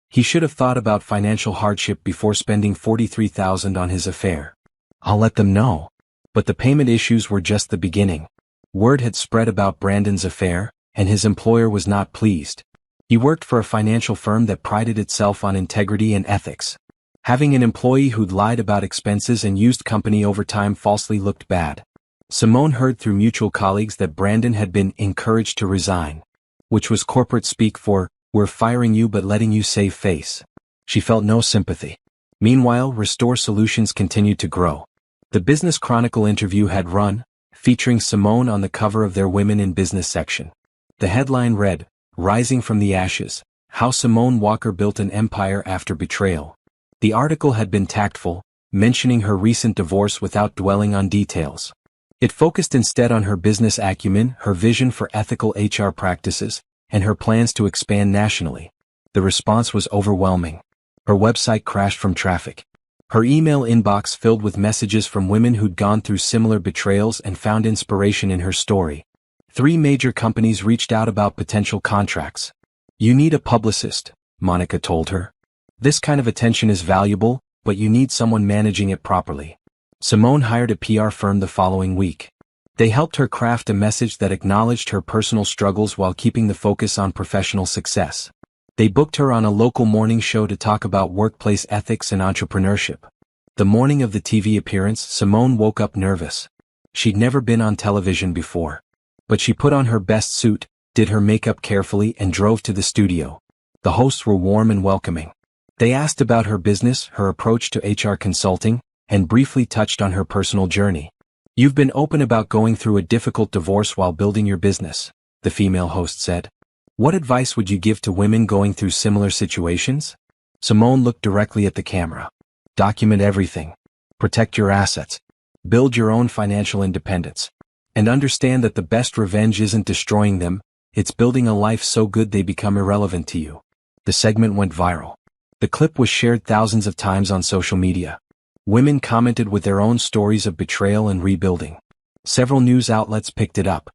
He should have thought about financial hardship before spending $43,000 on his affair. I'll let them know. But the payment issues were just the beginning. Word had spread about Brandon's affair, and his employer was not pleased. He worked for a financial firm that prided itself on integrity and ethics. Having an employee who'd lied about expenses and used company overtime falsely looked bad. Simone heard through mutual colleagues that Brandon had been encouraged to resign, which was corporate speak for, "We're firing you but letting you save face." She felt no sympathy. Meanwhile, Restore Solutions continued to grow. The Business Chronicle interview had run, featuring Simone on the cover of their Women in Business section. The headline read, "Rising from the Ashes, How Simone Walker Built an Empire After Betrayal." The article had been tactful, mentioning her recent divorce without dwelling on details. It focused instead on her business acumen, her vision for ethical HR practices, and her plans to expand nationally. The response was overwhelming. Her website crashed from traffic. Her email inbox filled with messages from women who'd gone through similar betrayals and found inspiration in her story. 3 major companies reached out about potential contracts. "You need a publicist," Monica told her. "This kind of attention is valuable, but you need someone managing it properly." Simone hired a PR firm the following week. They helped her craft a message that acknowledged her personal struggles while keeping the focus on professional success. They booked her on a local morning show to talk about workplace ethics and entrepreneurship. The morning of the TV appearance, Simone woke up nervous. She'd never been on television before. But she put on her best suit, did her makeup carefully, and drove to the studio. The hosts were warm and welcoming. They asked about her business, her approach to HR consulting, and briefly touched on her personal journey. "You've been open about going through a difficult divorce while building your business. the female host said. What advice would you give to women going through similar situations? Simone looked directly at the camera. Document everything. Protect your assets. Build your own financial independence. And understand that the best revenge isn't destroying them, it's building a life so good they become irrelevant to you. The segment went viral. The clip was shared thousands of times on social media. Women commented with their own stories of betrayal and rebuilding. Several news outlets picked it up.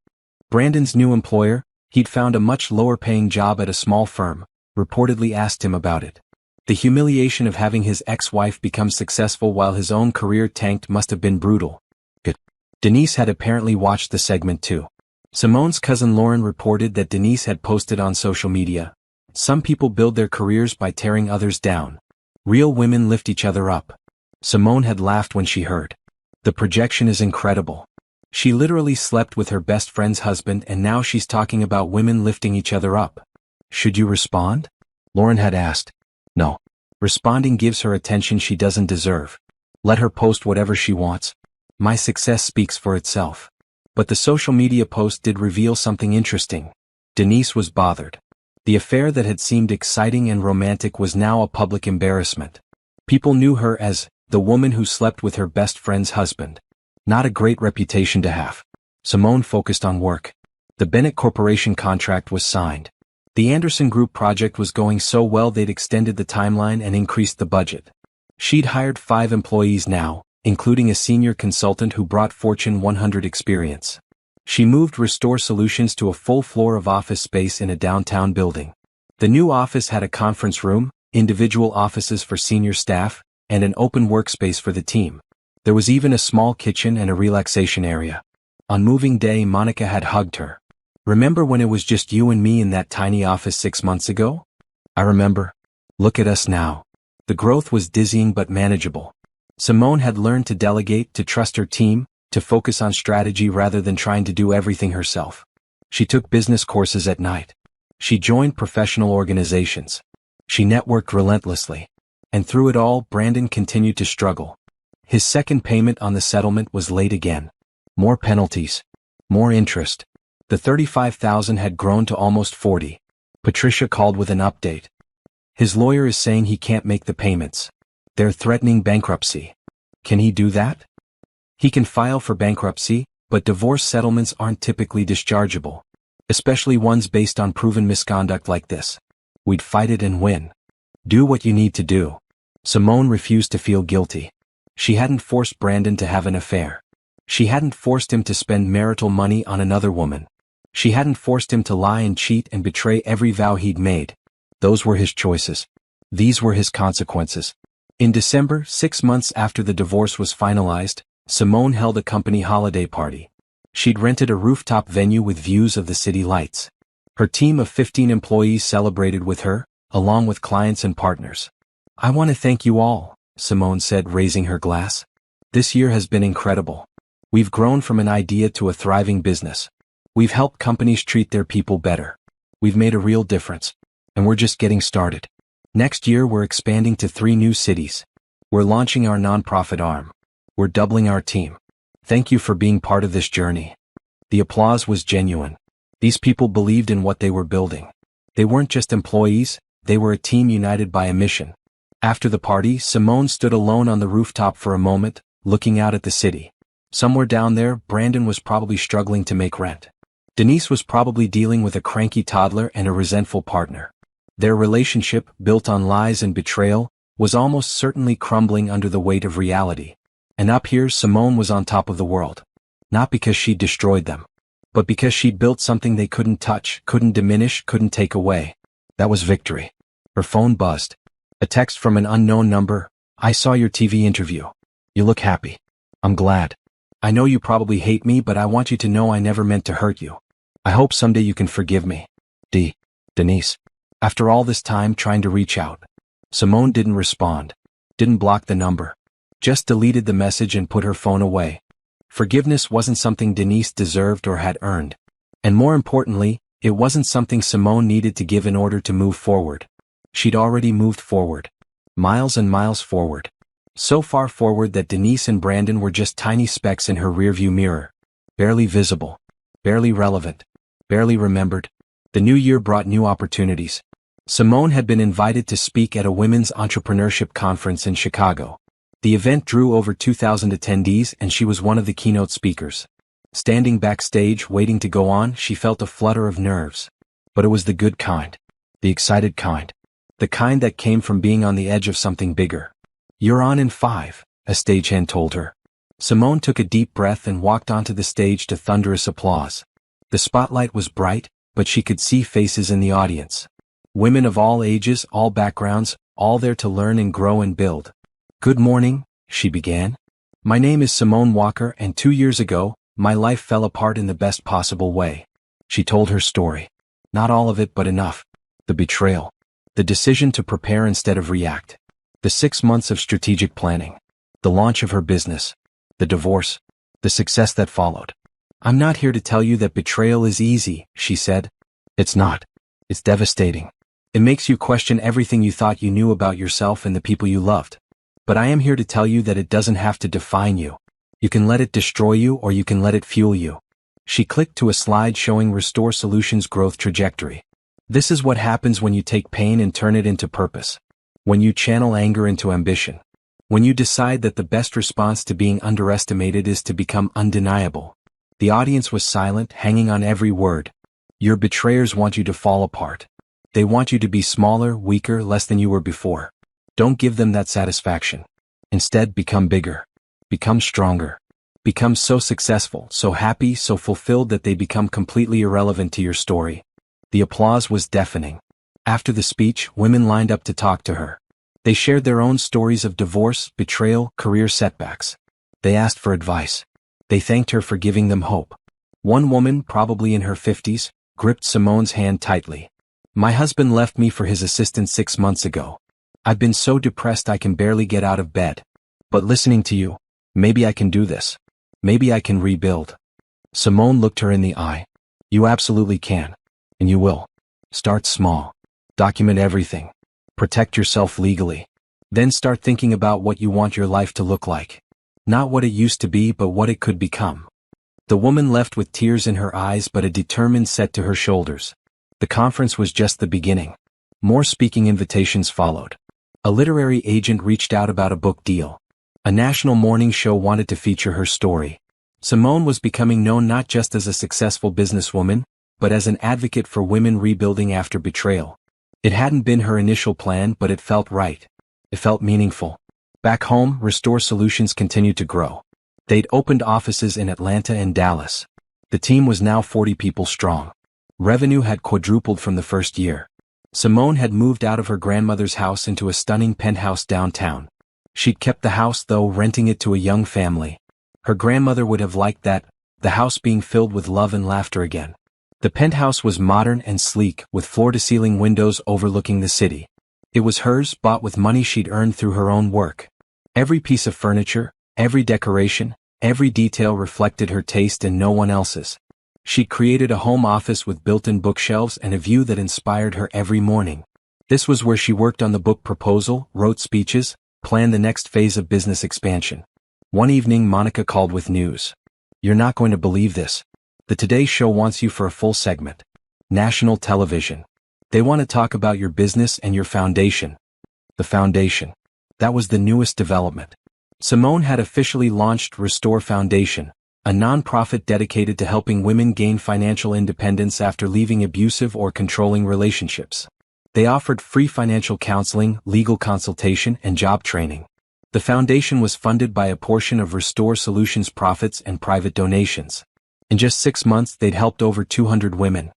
Brandon's new employer, he'd found a much lower-paying job at a small firm, reportedly asked him about it. The humiliation of having his ex-wife become successful while his own career tanked must have been brutal. Denise had apparently watched the segment too. Simone's cousin Lauren reported that Denise had posted on social media, "Some people build their careers by tearing others down. Real women lift each other up." Simone had laughed when she heard. The projection is incredible. She literally slept with her best friend's husband and now she's talking about women lifting each other up. Should you respond? Lauren had asked. No. Responding gives her attention she doesn't deserve. Let her post whatever she wants. My success speaks for itself. But the social media post did reveal something interesting. Denise was bothered. The affair that had seemed exciting and romantic was now a public embarrassment. People knew her as the woman who slept with her best friend's husband. Not a great reputation to have. Simone focused on work. The Bennett Corporation contract was signed. The Anderson Group project was going so well they'd extended the timeline and increased the budget. She'd hired 5 employees now, including a senior consultant who brought Fortune 100 experience. She moved Restore Solutions to a full floor of office space in a downtown building. The new office had a conference room, individual offices for senior staff, and an open workspace for the team. There was even a small kitchen and a relaxation area. On moving day, Monica had hugged her. Remember when it was just you and me in that tiny office 6 months ago? I remember. Look at us now. The growth was dizzying but manageable. Simone had learned to delegate, to trust her team, to focus on strategy rather than trying to do everything herself. She took business courses at night. She joined professional organizations. She networked relentlessly. And through it all, Brandon continued to struggle. His second payment on the settlement was late again. More penalties. More interest. The $35,000 had grown to almost $40,000. Patricia called with an update. His lawyer is saying he can't make the payments. They're threatening bankruptcy. Can he do that? He can file for bankruptcy, but divorce settlements aren't typically dischargeable. Especially ones based on proven misconduct like this. We'd fight it and win. Do what you need to do. Simone refused to feel guilty. She hadn't forced Brandon to have an affair. She hadn't forced him to spend marital money on another woman. She hadn't forced him to lie and cheat and betray every vow he'd made. Those were his choices. These were his consequences. In December, 6 months after the divorce was finalized, Simone held a company holiday party. She'd rented a rooftop venue with views of the city lights. Her team of 15 employees celebrated with her, along with clients and partners. I want to thank you all, Simone said, raising her glass. This year has been incredible. We've grown from an idea to a thriving business. We've helped companies treat their people better. We've made a real difference. And we're just getting started. Next year we're expanding to 3 new cities. We're launching our nonprofit arm. We're doubling our team. Thank you for being part of this journey. The applause was genuine. These people believed in what they were building. They weren't just employees, they were a team united by a mission. After the party, Simone stood alone on the rooftop for a moment, looking out at the city. Somewhere down there, Brandon was probably struggling to make rent. Denise was probably dealing with a cranky toddler and a resentful partner. Their relationship, built on lies and betrayal, was almost certainly crumbling under the weight of reality. And up here, Simone was on top of the world. Not because she'd destroyed them, but because she'd built something they couldn't touch, couldn't diminish, couldn't take away. That was victory. Her phone buzzed. A text from an unknown number. I saw your TV interview. You look happy. I'm glad. I know you probably hate me, but I want you to know I never meant to hurt you. I hope someday you can forgive me. Denise. After all this time trying to reach out. Simone didn't respond. Didn't block the number. Just deleted the message and put her phone away. Forgiveness wasn't something Denise deserved or had earned. And more importantly, it wasn't something Simone needed to give in order to move forward. She'd already moved forward. Miles and miles forward. So far forward that Denise and Brandon were just tiny specks in her rearview mirror. Barely visible. Barely relevant. barely remembered. The new year brought new opportunities. Simone had been invited to speak at a women's entrepreneurship conference in Chicago. The event drew over 2,000 attendees and she was one of the keynote speakers. Standing backstage waiting to go on, she felt a flutter of nerves. But it was the good kind. The excited kind. The kind that came from being on the edge of something bigger. "You're on in 5, a stagehand told her. Simone took a deep breath and walked onto the stage to thunderous applause. The spotlight was bright, but she could see faces in the audience. Women of all ages, all backgrounds, all there to learn and grow and build. "Good morning," she began. "My name is Simone Walker and 2 years ago, my life fell apart in the best possible way." She told her story. Not all of it, but enough. The betrayal. The decision to prepare instead of react. The 6 months of strategic planning. The launch of her business. The divorce. The success that followed. "I'm not here to tell you that betrayal is easy," she said. "It's not. It's devastating. It makes you question everything you thought you knew about yourself and the people you loved. But I am here to tell you that it doesn't have to define you. You can let it destroy you or you can let it fuel you." She clicked to a slide showing Restore Solutions' growth trajectory. This is what happens when you take pain and turn it into purpose. When you channel anger into ambition. When you decide that the best response to being underestimated is to become undeniable. The audience was silent, hanging on every word. Your betrayers want you to fall apart. They want you to be smaller, weaker, less than you were before. Don't give them that satisfaction. Instead, become bigger. Become stronger. Become so successful, so happy, so fulfilled that they become completely irrelevant to your story. The applause was deafening. After the speech, women lined up to talk to her. They shared their own stories of divorce, betrayal, career setbacks. They asked for advice. They thanked her for giving them hope. One woman, probably in her 50s, gripped Simone's hand tightly. "My husband left me for his assistant 6 months ago. I've been so depressed I can barely get out of bed. But listening to you, maybe I can do this. Maybe I can rebuild." Simone looked her in the eye. "You absolutely can. And you will. Start small. Document everything. Protect yourself legally. Then start thinking about what you want your life to look like. Not what it used to be, but what it could become." The woman left with tears in her eyes but a determined set to her shoulders. The conference was just the beginning. More speaking invitations followed. A literary agent reached out about a book deal. A national morning show wanted to feature her story. Simone was becoming known not just as a successful businesswoman, but as an advocate for women rebuilding after betrayal. It hadn't been her initial plan, but it felt right. It felt meaningful. Back home, Restore Solutions continued to grow. They'd opened offices in Atlanta and Dallas. The team was now 40 people strong. Revenue had quadrupled from the first year. Simone had moved out of her grandmother's house into a stunning penthouse downtown. She'd kept the house, though, renting it to a young family. Her grandmother would have liked that, the house being filled with love and laughter again. The penthouse was modern and sleek, with floor-to-ceiling windows overlooking the city. It was hers, bought with money she'd earned through her own work. Every piece of furniture, every decoration, every detail reflected her taste and no one else's. She'd created a home office with built-in bookshelves and a view that inspired her every morning. This was where she worked on the book proposal, wrote speeches, planned the next phase of business expansion. One evening, Monica called with news. "You're not going to believe this. The Today Show wants you for a full segment. National television. They want to talk about your business and your foundation." The foundation. That was the newest development. Simone had officially launched Restore Foundation, a nonprofit dedicated to helping women gain financial independence after leaving abusive or controlling relationships. They offered free financial counseling, legal consultation, and job training. The foundation was funded by a portion of Restore Solutions' profits and private donations. In just 6 months, they'd helped over 200 women.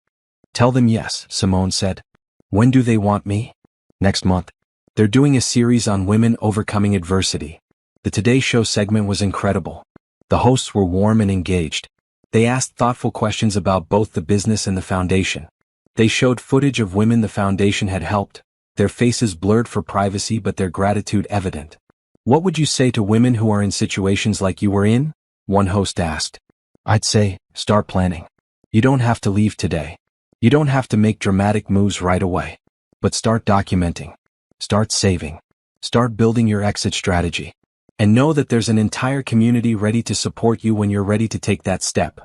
"Tell them yes," Simone said. "When do they want me?" "Next month. They're doing a series on women overcoming adversity." The Today Show segment was incredible. The hosts were warm and engaged. They asked thoughtful questions about both the business and the foundation. They showed footage of women the foundation had helped, their faces blurred for privacy but their gratitude evident. "What would you say to women who are in situations like you were in?" one host asked. "I'd say, start planning. You don't have to leave today. You don't have to make dramatic moves right away. But start documenting. Start saving. Start building your exit strategy. And know that there's an entire community ready to support you when you're ready to take that step."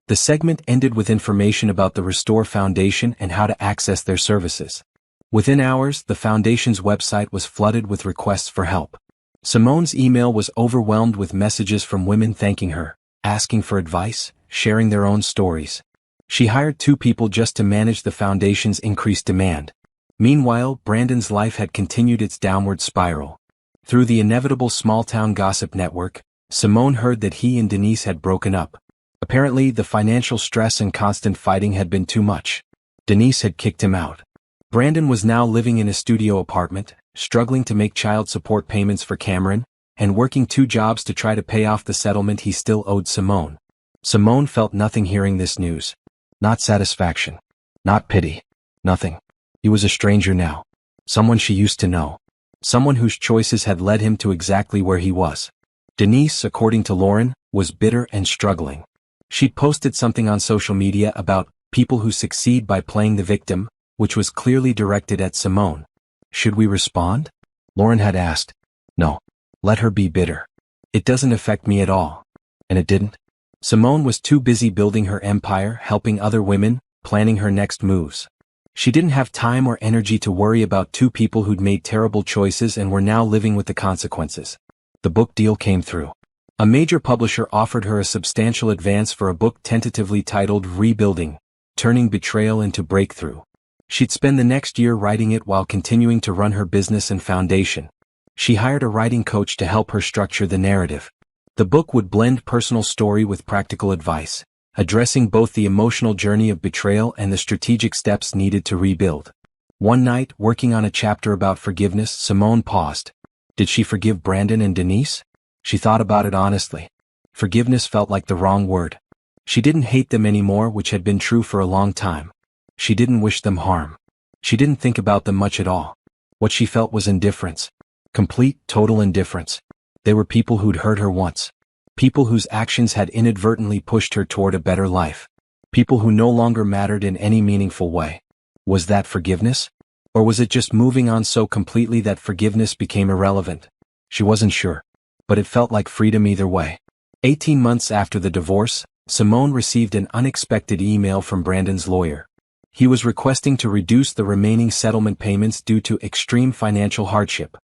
The segment ended with information about the Restore Foundation and how to access their services. Within hours, the foundation's website was flooded with requests for help. Simone's email was overwhelmed with messages from women thanking her, asking for advice, sharing their own stories. She hired 2 people just to manage the foundation's increased demand. Meanwhile, Brandon's life had continued its downward spiral. Through the inevitable small-town gossip network, Simone heard that he and Denise had broken up. Apparently, the financial stress and constant fighting had been too much. Denise had kicked him out. Brandon was now living in a studio apartment, struggling to make child support payments for Cameron, and working 2 jobs to try to pay off the settlement he still owed Simone. Simone felt nothing hearing this news. Not satisfaction. Not pity. Nothing. He was a stranger now. Someone she used to know. Someone whose choices had led him to exactly where he was. Denise, according to Lauren, was bitter and struggling. She'd posted something on social media about people who succeed by playing the victim, which was clearly directed at Simone. Should we respond? Lauren had asked. No. Let her be bitter. It doesn't affect me at all. And it didn't. Simone was too busy building her empire, helping other women, planning her next moves. She didn't have time or energy to worry about 2 people who'd made terrible choices and were now living with the consequences. The book deal came through. A major publisher offered her a substantial advance for a book tentatively titled Rebuilding, Turning Betrayal into Breakthrough. She'd spend the next year writing it while continuing to run her business and foundation. She hired a writing coach to help her structure the narrative. The book would blend personal story with practical advice, addressing both the emotional journey of betrayal and the strategic steps needed to rebuild. One night, working on a chapter about forgiveness, Simone paused. Did she forgive Brandon and Denise? She thought about it honestly. Forgiveness felt like the wrong word. She didn't hate them anymore, which had been true for a long time. She didn't wish them harm. She didn't think about them much at all. What she felt was indifference. Complete, total indifference. They were people who'd hurt her once. People whose actions had inadvertently pushed her toward a better life. People who no longer mattered in any meaningful way. Was that forgiveness? Or was it just moving on so completely that forgiveness became irrelevant? She wasn't sure. But it felt like freedom either way. 18 months after the divorce, Simone received an unexpected email from Brandon's lawyer. He was requesting to reduce the remaining settlement payments due to extreme financial hardship.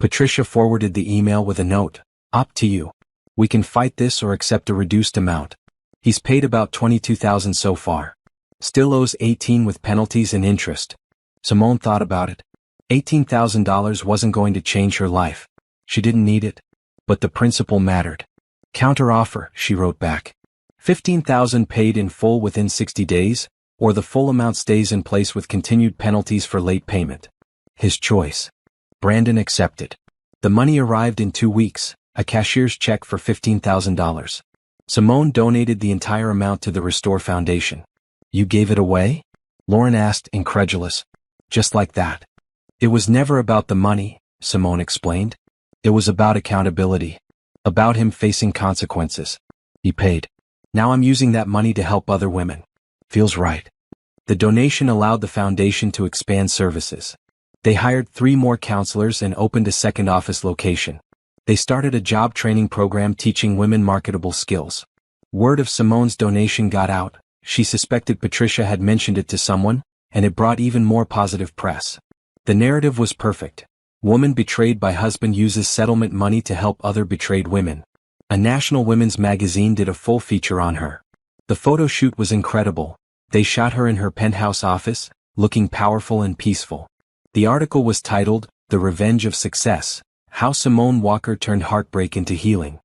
Patricia forwarded the email with a note. Up to you. We can fight this or accept a reduced amount. He's paid about $22,000 so far. Still owes $18,000 with penalties and interest. Simone thought about it. $18,000 wasn't going to change her life. She didn't need it. But the principle mattered. Counteroffer, she wrote back. $15,000 paid in full within 60 days, or the full amount stays in place with continued penalties for late payment. His choice. Brandon accepted. The money arrived in 2 weeks, a cashier's check for $15,000. Simone donated the entire amount to the Restore Foundation. You gave it away? Lauren asked, incredulous. Just like that. It was never about the money, Simone explained. It was about accountability. About him facing consequences. He paid. Now I'm using that money to help other women. Feels right. The donation allowed the foundation to expand services. They hired 3 more counselors and opened a second office location. They started a job training program teaching women marketable skills. Word of Simone's donation got out. She suspected Patricia had mentioned it to someone, and it brought even more positive press. The narrative was perfect. Woman betrayed by husband uses settlement money to help other betrayed women. A national women's magazine did a full feature on her. The photo shoot was incredible. They shot her in her penthouse office, looking powerful and peaceful. The article was titled, The Revenge of Success, How Simone Walker Turned Heartbreak into Healing.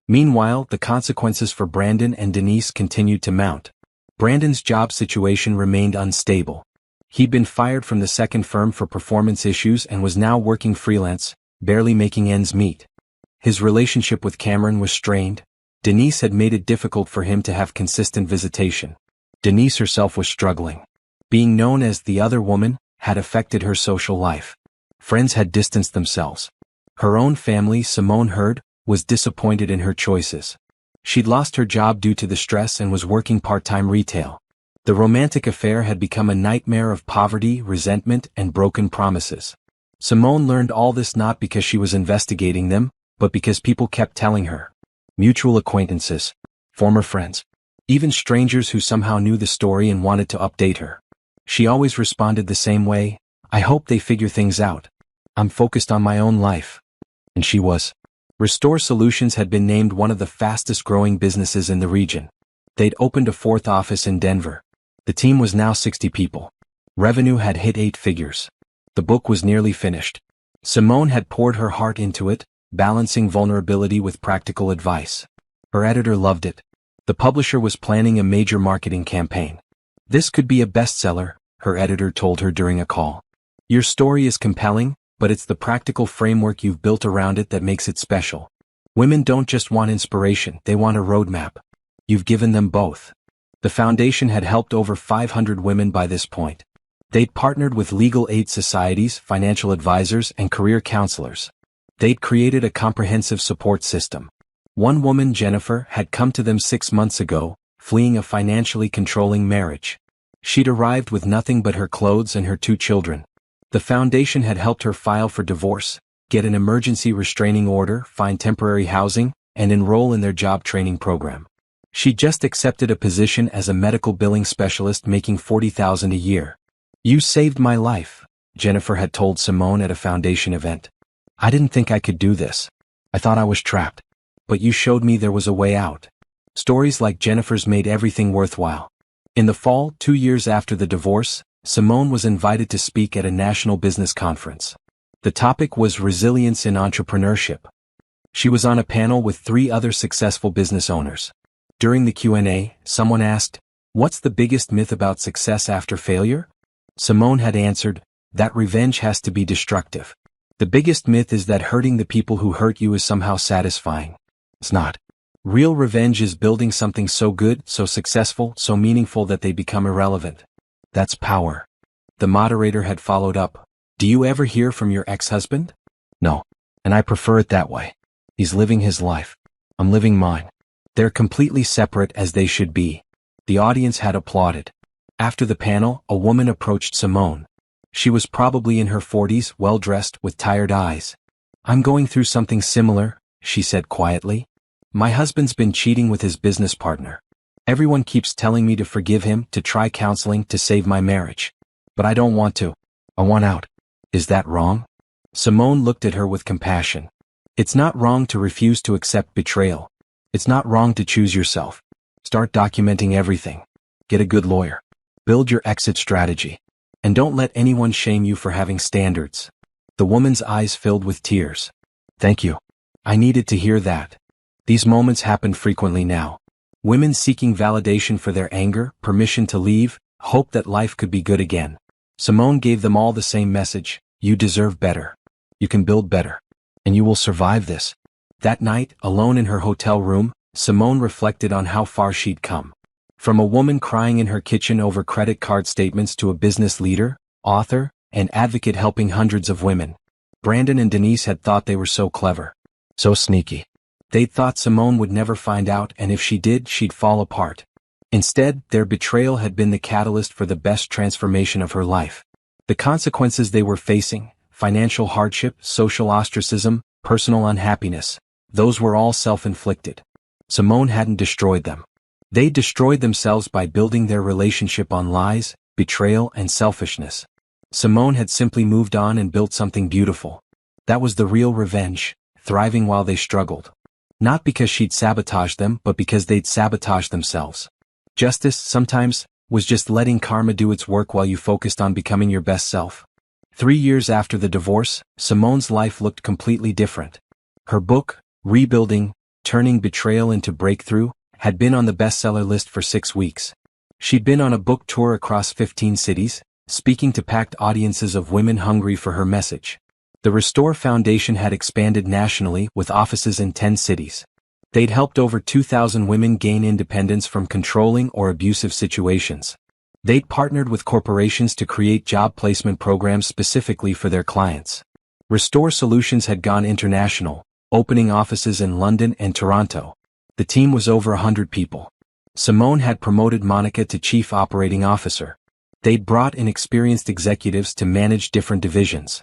Meanwhile, the consequences for Brandon and Denise continued to mount. Brandon's job situation remained unstable. He'd been fired from the second firm for performance issues and was now working freelance, barely making ends meet. His relationship with Cameron was strained. Denise had made it difficult for him to have consistent visitation. Denise herself was struggling. Being known as the other woman had affected her social life. Friends had distanced themselves. Her own family, Simone heard, was disappointed in her choices. She'd lost her job due to the stress and was working part-time retail. The romantic affair had become a nightmare of poverty, resentment, and broken promises. Simone learned all this not because she was investigating them, but because people kept telling her. Mutual acquaintances, former friends, Even strangers who somehow knew the story and wanted to update her. She always responded the same way, "I hope they figure things out. I'm focused on my own life." And she was. Restore Solutions had been named one of the fastest growing businesses in the region. They'd opened a fourth office in Denver. The team was now 60 people. Revenue had hit 8 figures. The book was nearly finished. Simone had poured her heart into it, balancing vulnerability with practical advice. Her editor loved it. The publisher was planning a major marketing campaign. "This could be a bestseller," her editor told her during a call. "Your story is compelling, but it's the practical framework you've built around it that makes it special. Women don't just want inspiration, they want a roadmap. You've given them both." The foundation had helped over 500 women by this point. They'd partnered with legal aid societies, financial advisors, and career counselors. They'd created a comprehensive support system. One woman, Jennifer, had come to them 6 months ago, fleeing a financially controlling marriage. She'd arrived with nothing but her clothes and her 2 children. The foundation had helped her file for divorce, get an emergency restraining order, find temporary housing, and enroll in their job training program. She just accepted a position as a medical billing specialist making $40,000 a year. "You saved my life," Jennifer had told Simone at a foundation event. "I didn't think I could do this. I thought I was trapped. But you showed me there was a way out." Stories like Jennifer's made everything worthwhile. In the fall, 2 years after the divorce, Simone was invited to speak at a national business conference. The topic was resilience in entrepreneurship. She was on a panel with 3 other successful business owners. During the Q&A, someone asked, "What's the biggest myth about success after failure?" Simone had answered, "That revenge has to be destructive. The biggest myth is that hurting the people who hurt you is somehow satisfying. It's not. Real revenge is building something so good, so successful, so meaningful that they become irrelevant. That's power." The moderator had followed up, "Do you ever hear from your ex-husband?" "No. And I prefer it that way. He's living his life. I'm living mine. They're completely separate as they should be." The audience had applauded. After the panel, a woman approached Simone. She was probably in her 40s, well-dressed, with tired eyes. "I'm going through something similar," she said quietly. "My husband's been cheating with his business partner. Everyone keeps telling me to forgive him, to try counseling, to save my marriage. But I don't want to. I want out. Is that wrong?" Simone looked at her with compassion. "It's not wrong to refuse to accept betrayal. It's not wrong to choose yourself. Start documenting everything. Get a good lawyer. Build your exit strategy. And don't let anyone shame you for having standards." The woman's eyes filled with tears. "Thank you. I needed to hear that." These moments happen frequently now. Women seeking validation for their anger, permission to leave, hope that life could be good again. Simone gave them all the same message: you deserve better. You can build better. And you will survive this. That night, alone in her hotel room, Simone reflected on how far she'd come. From a woman crying in her kitchen over credit card statements to a business leader, author, and advocate helping hundreds of women. Brandon and Denise had thought they were so clever. So sneaky. They'd thought Simone would never find out, and if she did, she'd fall apart. Instead, their betrayal had been the catalyst for the best transformation of her life. The consequences they were facing, financial hardship, social ostracism, personal unhappiness, those were all self-inflicted. Simone hadn't destroyed them. They destroyed themselves by building their relationship on lies, betrayal, and selfishness. Simone had simply moved on and built something beautiful. That was the real revenge, thriving while they struggled. Not because she'd sabotaged them, but because they'd sabotaged themselves. Justice, sometimes, was just letting karma do its work while you focused on becoming your best self. 3 years after the divorce, Simone's life looked completely different. Her book, Rebuilding, Turning Betrayal into Breakthrough, had been on the bestseller list for 6 weeks. She'd been on a book tour across 15 cities, speaking to packed audiences of women hungry for her message. The Restore Foundation had expanded nationally with offices in 10 cities. They'd helped over 2,000 women gain independence from controlling or abusive situations. They'd partnered with corporations to create job placement programs specifically for their clients. Restore Solutions had gone international, opening offices in London and Toronto. The team was over 100 people. Simone had promoted Monica to Chief Operating Officer. They'd brought in experienced executives to manage different divisions.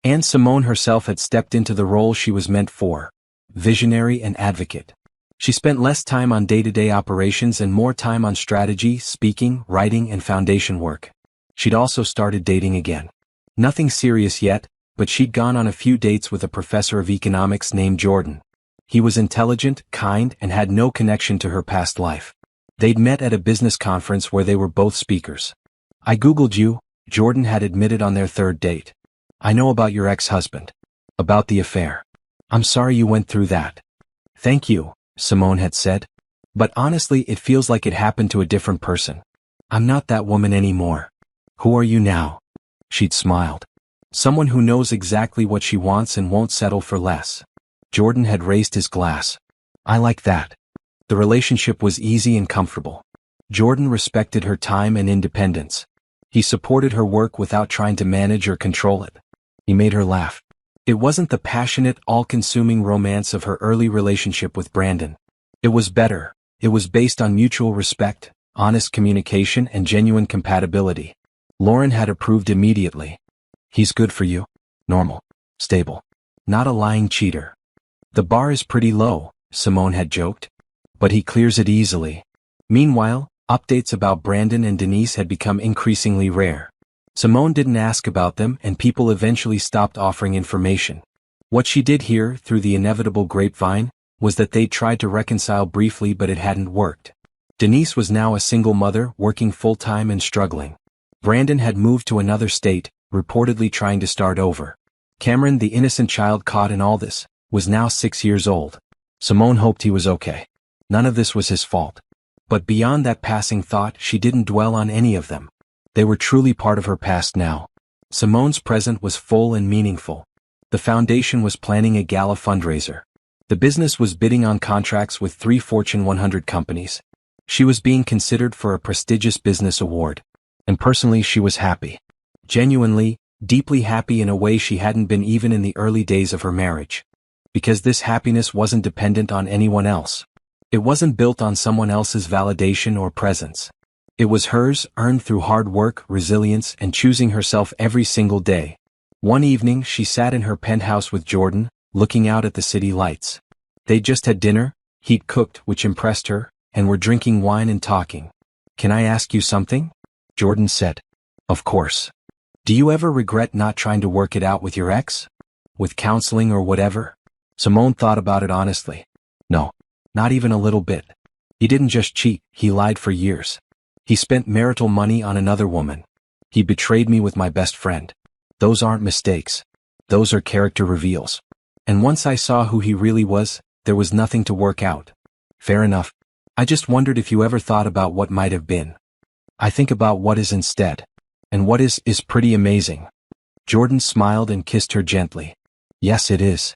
And Simone herself had stepped into the role she was meant for: visionary and advocate. She spent less time on day-to-day operations and more time on strategy, speaking, writing, and foundation work. She'd also started dating again. Nothing serious yet, but she'd gone on a few dates with a professor of economics named Jordan. He was intelligent, kind, and had no connection to her past life. They'd met at a business conference where they were both speakers. "I Googled you," Jordan had admitted on their third date. "I know about your ex-husband. About the affair. I'm sorry you went through that." "Thank you," Simone had said. "But honestly, it feels like it happened to a different person. I'm not that woman anymore." "Who are you now?" She'd smiled. "Someone who knows exactly what she wants and won't settle for less." Jordan had raised his glass. "I like that." The relationship was easy and comfortable. Jordan respected her time and independence. He supported her work without trying to manage or control it. He made her laugh. It wasn't the passionate, all-consuming romance of her early relationship with Brandon. It was better. It was based on mutual respect, honest communication, and genuine compatibility. Lauren had approved immediately. "He's good for you. Normal. Stable. Not a lying cheater." "The bar is pretty low," Simone had joked. "But he clears it easily." Meanwhile, updates about Brandon and Denise had become increasingly rare. Simone didn't ask about them, and people eventually stopped offering information. What she did hear, through the inevitable grapevine, was that they'd tried to reconcile briefly but it hadn't worked. Denise was now a single mother, working full-time and struggling. Brandon had moved to another state, reportedly trying to start over. Cameron, the innocent child caught in all this, was now 6 years old. Simone hoped he was okay. None of this was his fault. But beyond that passing thought, she didn't dwell on any of them. They were truly part of her past now. Simone's present was full and meaningful. The foundation was planning a gala fundraiser. The business was bidding on contracts with 3 Fortune 100 companies. She was being considered for a prestigious business award. And personally, she was happy. Genuinely, deeply happy in a way she hadn't been even in the early days of her marriage. Because this happiness wasn't dependent on anyone else. It wasn't built on someone else's validation or presence. It was hers, earned through hard work, resilience, and choosing herself every single day. One evening, she sat in her penthouse with Jordan, looking out at the city lights. They'd just had dinner, he'd cooked, which impressed her, and were drinking wine and talking. "Can I ask you something?" Jordan said. "Of course. Do you ever regret not trying to work it out with your ex? With counseling or whatever?" Simone thought about it honestly. "No. Not even a little bit. He didn't just cheat, he lied for years. He spent marital money on another woman. He betrayed me with my best friend. Those aren't mistakes. Those are character reveals. And once I saw who he really was, there was nothing to work out." "Fair enough. I just wondered if you ever thought about what might have been." "I think about what is instead. And what is pretty amazing." Jordan smiled and kissed her gently. "Yes, it is."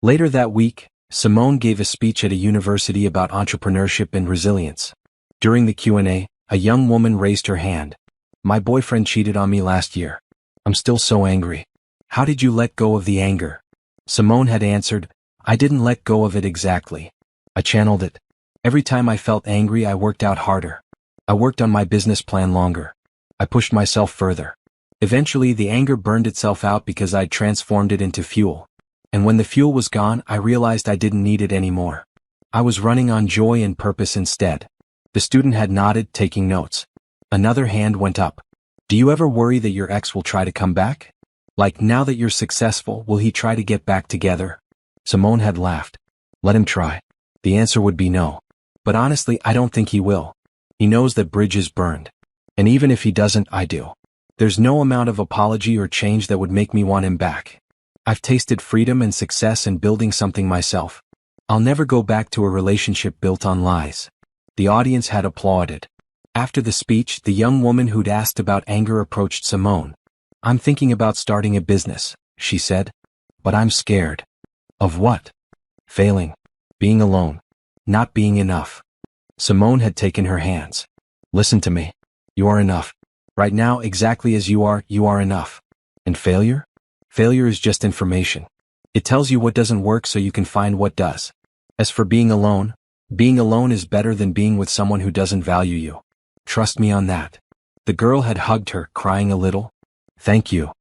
Later that week, Simone gave a speech at a university about entrepreneurship and resilience. During the Q&A, a young woman raised her hand. "My boyfriend cheated on me last year. I'm still so angry." "How did you let go of the anger?" Simone had answered, "I didn't let go of it exactly. I channeled it. Every time I felt angry, I worked out harder. I worked on my business plan longer. I pushed myself further. Eventually, the anger burned itself out because I'd transformed it into fuel. And when the fuel was gone, I realized I didn't need it anymore. I was running on joy and purpose instead." The student had nodded, taking notes. Another hand went up. "Do you ever worry that your ex will try to come back? Like, now that you're successful, will he try to get back together?" Simone had laughed. "Let him try." The answer would be no. "But honestly, I don't think he will. He knows that bridges burned. And even if he doesn't, I do. There's no amount of apology or change that would make me want him back. I've tasted freedom and success and building something myself. I'll never go back to a relationship built on lies." The audience had applauded. After the speech, the young woman who'd asked about anger approached Simone. "I'm thinking about starting a business," she said. "But I'm scared." "Of what?" "Failing. Being alone. Not being enough." Simone had taken her hands. "Listen to me. You are enough. Right now, exactly as you are enough. And failure? Failure is just information. It tells you what doesn't work so you can find what does. As for being alone is better than being with someone who doesn't value you. Trust me on that." The girl had hugged her, crying a little. "Thank you."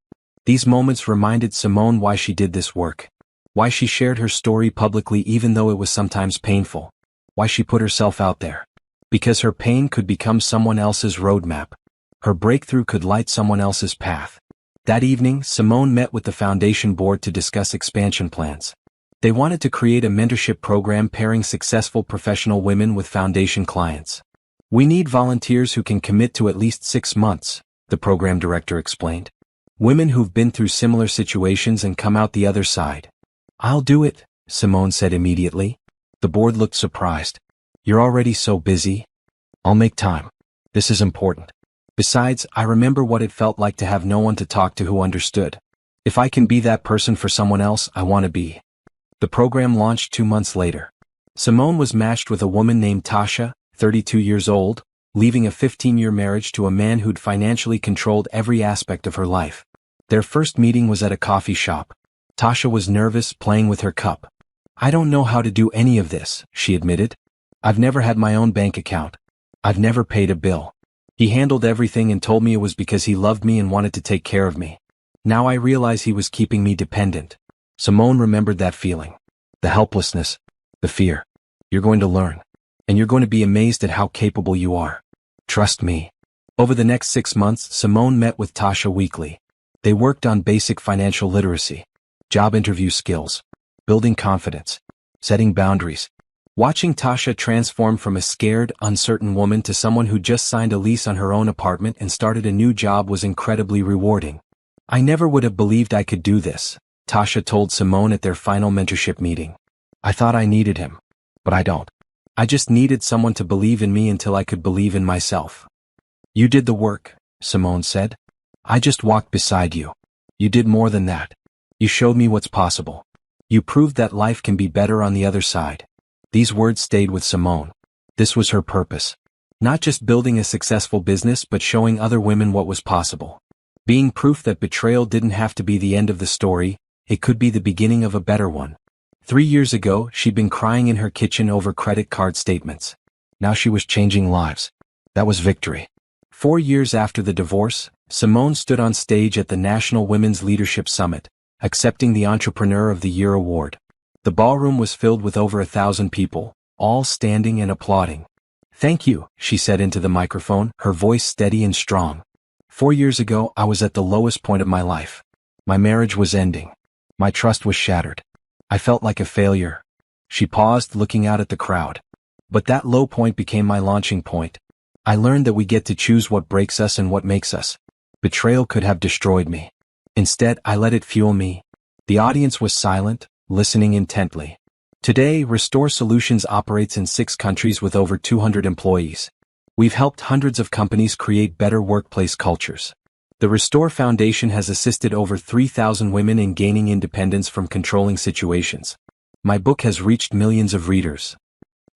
These moments reminded Simone why she did this work. Why she shared her story publicly even though it was sometimes painful. Why she put herself out there? Because her pain could become someone else's roadmap. Her breakthrough could light someone else's path. That evening, Simone met with the foundation board to discuss expansion plans. They wanted to create a mentorship program pairing successful professional women with foundation clients. "We need volunteers who can commit to at least 6 months," the program director explained. "Women who've been through similar situations and come out the other side." "I'll do it," Simone said immediately. The board looked surprised. "You're already so busy." "I'll make time. This is important. Besides, I remember what it felt like to have no one to talk to who understood. If I can be that person for someone else, I want to be." The program launched 2 months later. Simone was matched with a woman named Tasha, 32 years old, leaving a 15-year marriage to a man who'd financially controlled every aspect of her life. Their first meeting was at a coffee shop. Tasha was nervous, playing with her cup. "I don't know how to do any of this," she admitted. "I've never had my own bank account. I've never paid a bill. He handled everything and told me it was because he loved me and wanted to take care of me. Now I realize he was keeping me dependent." Simone remembered that feeling. The helplessness. The fear. "You're going to learn. And you're going to be amazed at how capable you are. Trust me." Over the next 6 months, Simone met with Tasha weekly. They worked on basic financial literacy, job interview skills, building confidence, setting boundaries. Watching Tasha transform from a scared, uncertain woman to someone who just signed a lease on her own apartment and started a new job was incredibly rewarding. "I never would have believed I could do this," Tasha told Simone at their final mentorship meeting. "I thought I needed him. But I don't. I just needed someone to believe in me until I could believe in myself." "You did the work," Simone said. "I just walked beside you. You did more than that. You showed me what's possible. You proved that life can be better on the other side." These words stayed with Simone. This was her purpose. Not just building a successful business but showing other women what was possible. Being proof that betrayal didn't have to be the end of the story, it could be the beginning of a better one. 3 years ago, she'd been crying in her kitchen over credit card statements. Now she was changing lives. That was victory. 4 years after the divorce, Simone stood on stage at the National Women's Leadership Summit, accepting the Entrepreneur of the Year award. The ballroom was filled with over 1,000 people, all standing and applauding. "Thank you," she said into the microphone, her voice steady and strong. 4 years ago, I was at the lowest point of my life. My marriage was ending. My trust was shattered. I felt like a failure." She paused, looking out at the crowd. "But that low point became my launching point. I learned that we get to choose what breaks us and what makes us. Betrayal could have destroyed me. Instead, I let it fuel me." The audience was silent, listening intently. Today, Restore Solutions operates in 6 countries with over 200 employees. We've helped hundreds of companies create better workplace cultures. The Restore Foundation has assisted over 3,000 women in gaining independence from controlling situations. My book has reached millions of readers.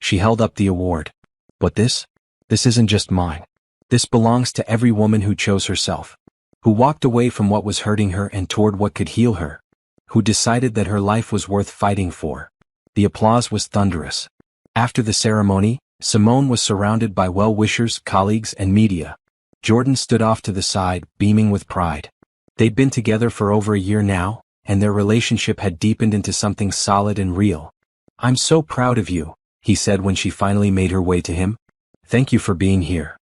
She held up the award. "But this isn't just mine. This belongs to every woman who chose herself, who walked away from what was hurting her and toward what could heal her, who decided that her life was worth fighting for." The applause was thunderous. After the ceremony, Simone was surrounded by well-wishers, colleagues, and media. Jordan stood off to the side, beaming with pride. They'd been together for over a year now, and their relationship had deepened into something solid and real. "I'm so proud of you," he said when she finally made her way to him. "Thank you for being here.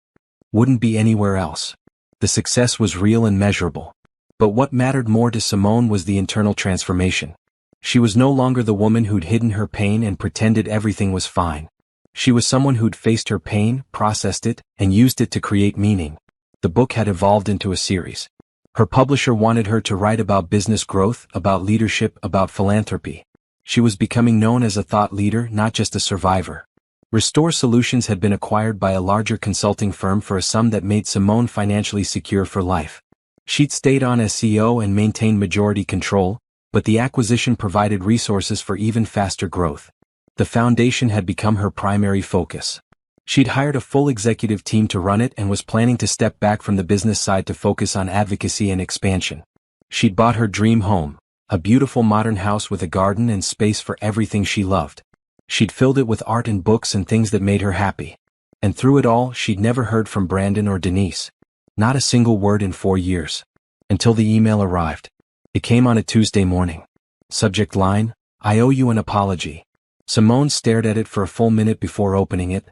Wouldn't be anywhere else." The success was real and measurable. But what mattered more to Simone was the internal transformation. She was no longer the woman who'd hidden her pain and pretended everything was fine. She was someone who'd faced her pain, processed it, and used it to create meaning. The book had evolved into a series. Her publisher wanted her to write about business growth, about leadership, about philanthropy. She was becoming known as a thought leader, not just a survivor. Restore Solutions had been acquired by a larger consulting firm for a sum that made Simone financially secure for life. She'd stayed on as CEO and maintained majority control, but the acquisition provided resources for even faster growth. The foundation had become her primary focus. She'd hired a full executive team to run it and was planning to step back from the business side to focus on advocacy and expansion. She'd bought her dream home, a beautiful modern house with a garden and space for everything she loved. She'd filled it with art and books and things that made her happy. And through it all, she'd never heard from Brandon or Denise. Not a single word in 4 years. Until the email arrived. It came on a Tuesday morning. Subject line: "I owe you an apology." Simone stared at it for a full minute before opening it.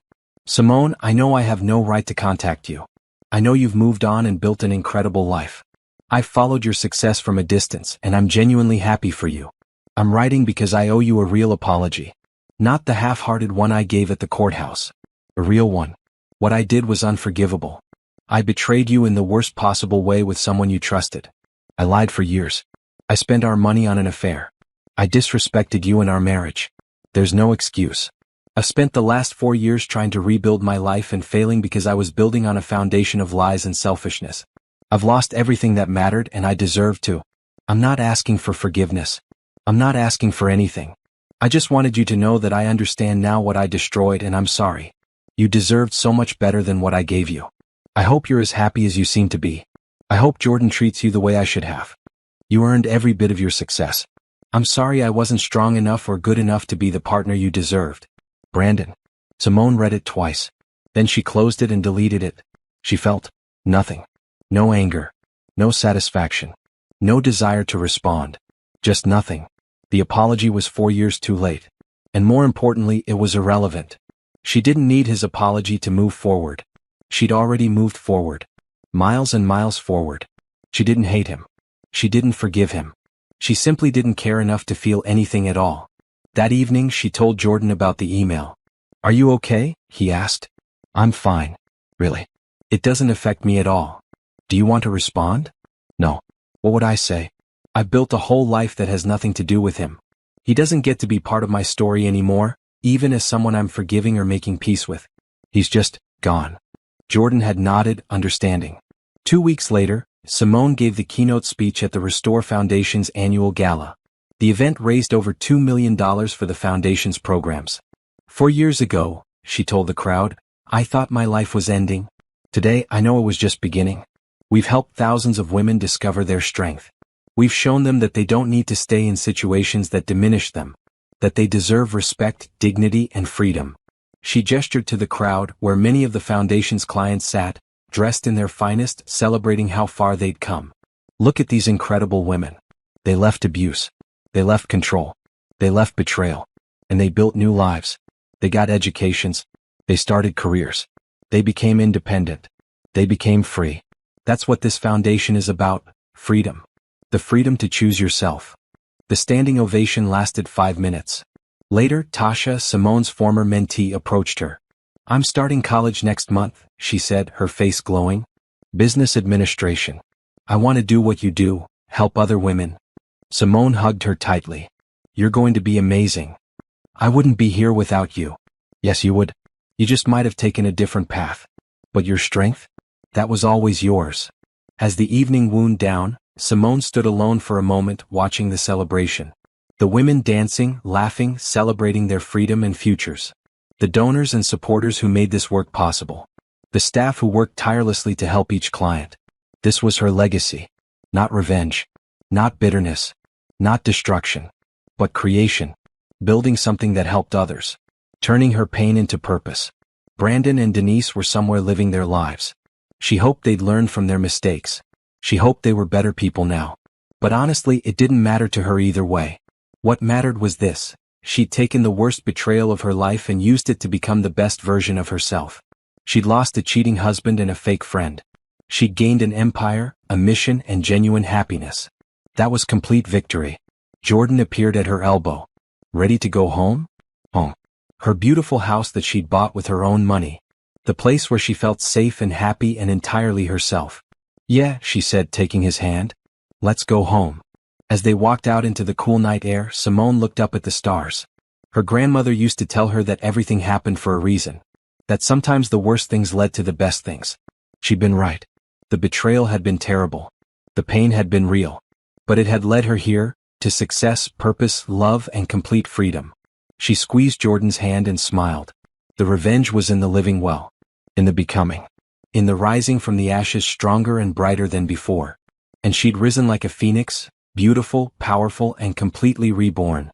Simone, I know I have no right to contact you. I know you've moved on and built an incredible life. I've followed your success from a distance, and I'm genuinely happy for you. I'm writing because I owe you a real apology. Not the half-hearted one I gave at the courthouse. A real one. What I did was unforgivable. I betrayed you in the worst possible way with someone you trusted. I lied for years. I spent our money on an affair. I disrespected you in our marriage. There's no excuse. I've spent the last 4 years trying to rebuild my life and failing because I was building on a foundation of lies and selfishness. I've lost everything that mattered, and I deserve to. I'm not asking for forgiveness. I'm not asking for anything. I just wanted you to know that I understand now what I destroyed, and I'm sorry. You deserved so much better than what I gave you. I hope you're as happy as you seem to be. I hope Jordan treats you the way I should have. You earned every bit of your success. I'm sorry I wasn't strong enough or good enough to be the partner you deserved. Brandon. Simone read it twice. Then she closed it and deleted it. She felt nothing. No anger. No satisfaction. No desire to respond. Just nothing. The apology was 4 years too late. And more importantly, it was irrelevant. She didn't need his apology to move forward. She'd already moved forward. Miles and miles forward. She didn't hate him. She didn't forgive him. She simply didn't care enough to feel anything at all. That evening she told Jordan about the email. Are you okay? He asked. I'm fine. Really. It doesn't affect me at all. Do you want to respond? No. What would I say? I built a whole life that has nothing to do with him. He doesn't get to be part of my story anymore, even as someone I'm forgiving or making peace with. He's just gone. Jordan had nodded, understanding. 2 weeks later, Simone gave the keynote speech at the Restore Foundation's annual gala. The event raised over $2 million for the foundation's programs. 4 years ago, she told the crowd, I thought my life was ending. Today, I know it was just beginning. We've helped thousands of women discover their strength. We've shown them that they don't need to stay in situations that diminish them, that they deserve respect, dignity, and freedom. She gestured to the crowd where many of the foundation's clients sat, dressed in their finest, celebrating how far they'd come. Look at these incredible women. They left abuse. They left control. They left betrayal. And they built new lives. They got educations. They started careers. They became independent. They became free. That's what this foundation is about, freedom. The freedom to choose yourself. The standing ovation lasted 5 minutes. Later, Tasha, Simone's former mentee, approached her. I'm starting college next month, she said, her face glowing. Business administration. I want to do what you do, help other women. Simone hugged her tightly. You're going to be amazing. I wouldn't be here without you. Yes, you would. You just might have taken a different path. But your strength? That was always yours. As the evening wound down, Simone stood alone for a moment, watching the celebration. The women dancing, laughing, celebrating their freedom and futures. The donors and supporters who made this work possible. The staff who worked tirelessly to help each client. This was her legacy. Not revenge. Not bitterness. Not destruction. But creation. Building something that helped others. Turning her pain into purpose. Brandon and Denise were somewhere living their lives. She hoped they'd learned from their mistakes. She hoped they were better people now. But honestly, it didn't matter to her either way. What mattered was this. She'd taken the worst betrayal of her life and used it to become the best version of herself. She'd lost a cheating husband and a fake friend. She'd gained an empire, a mission, and genuine happiness. That was complete victory. Jordan appeared at her elbow. Ready to go home? Home. Her beautiful house that she'd bought with her own money. The place where she felt safe and happy and entirely herself. Yeah, she said, taking his hand. Let's go home. As they walked out into the cool night air, Simone looked up at the stars. Her grandmother used to tell her that everything happened for a reason. That sometimes the worst things led to the best things. She'd been right. The betrayal had been terrible. The pain had been real. But it had led her here, to success, purpose, love, and complete freedom. She squeezed Jordan's hand and smiled. The revenge was in the living well. In the becoming. In the rising from the ashes stronger and brighter than before. And she'd risen like a phoenix, beautiful, powerful, and completely reborn.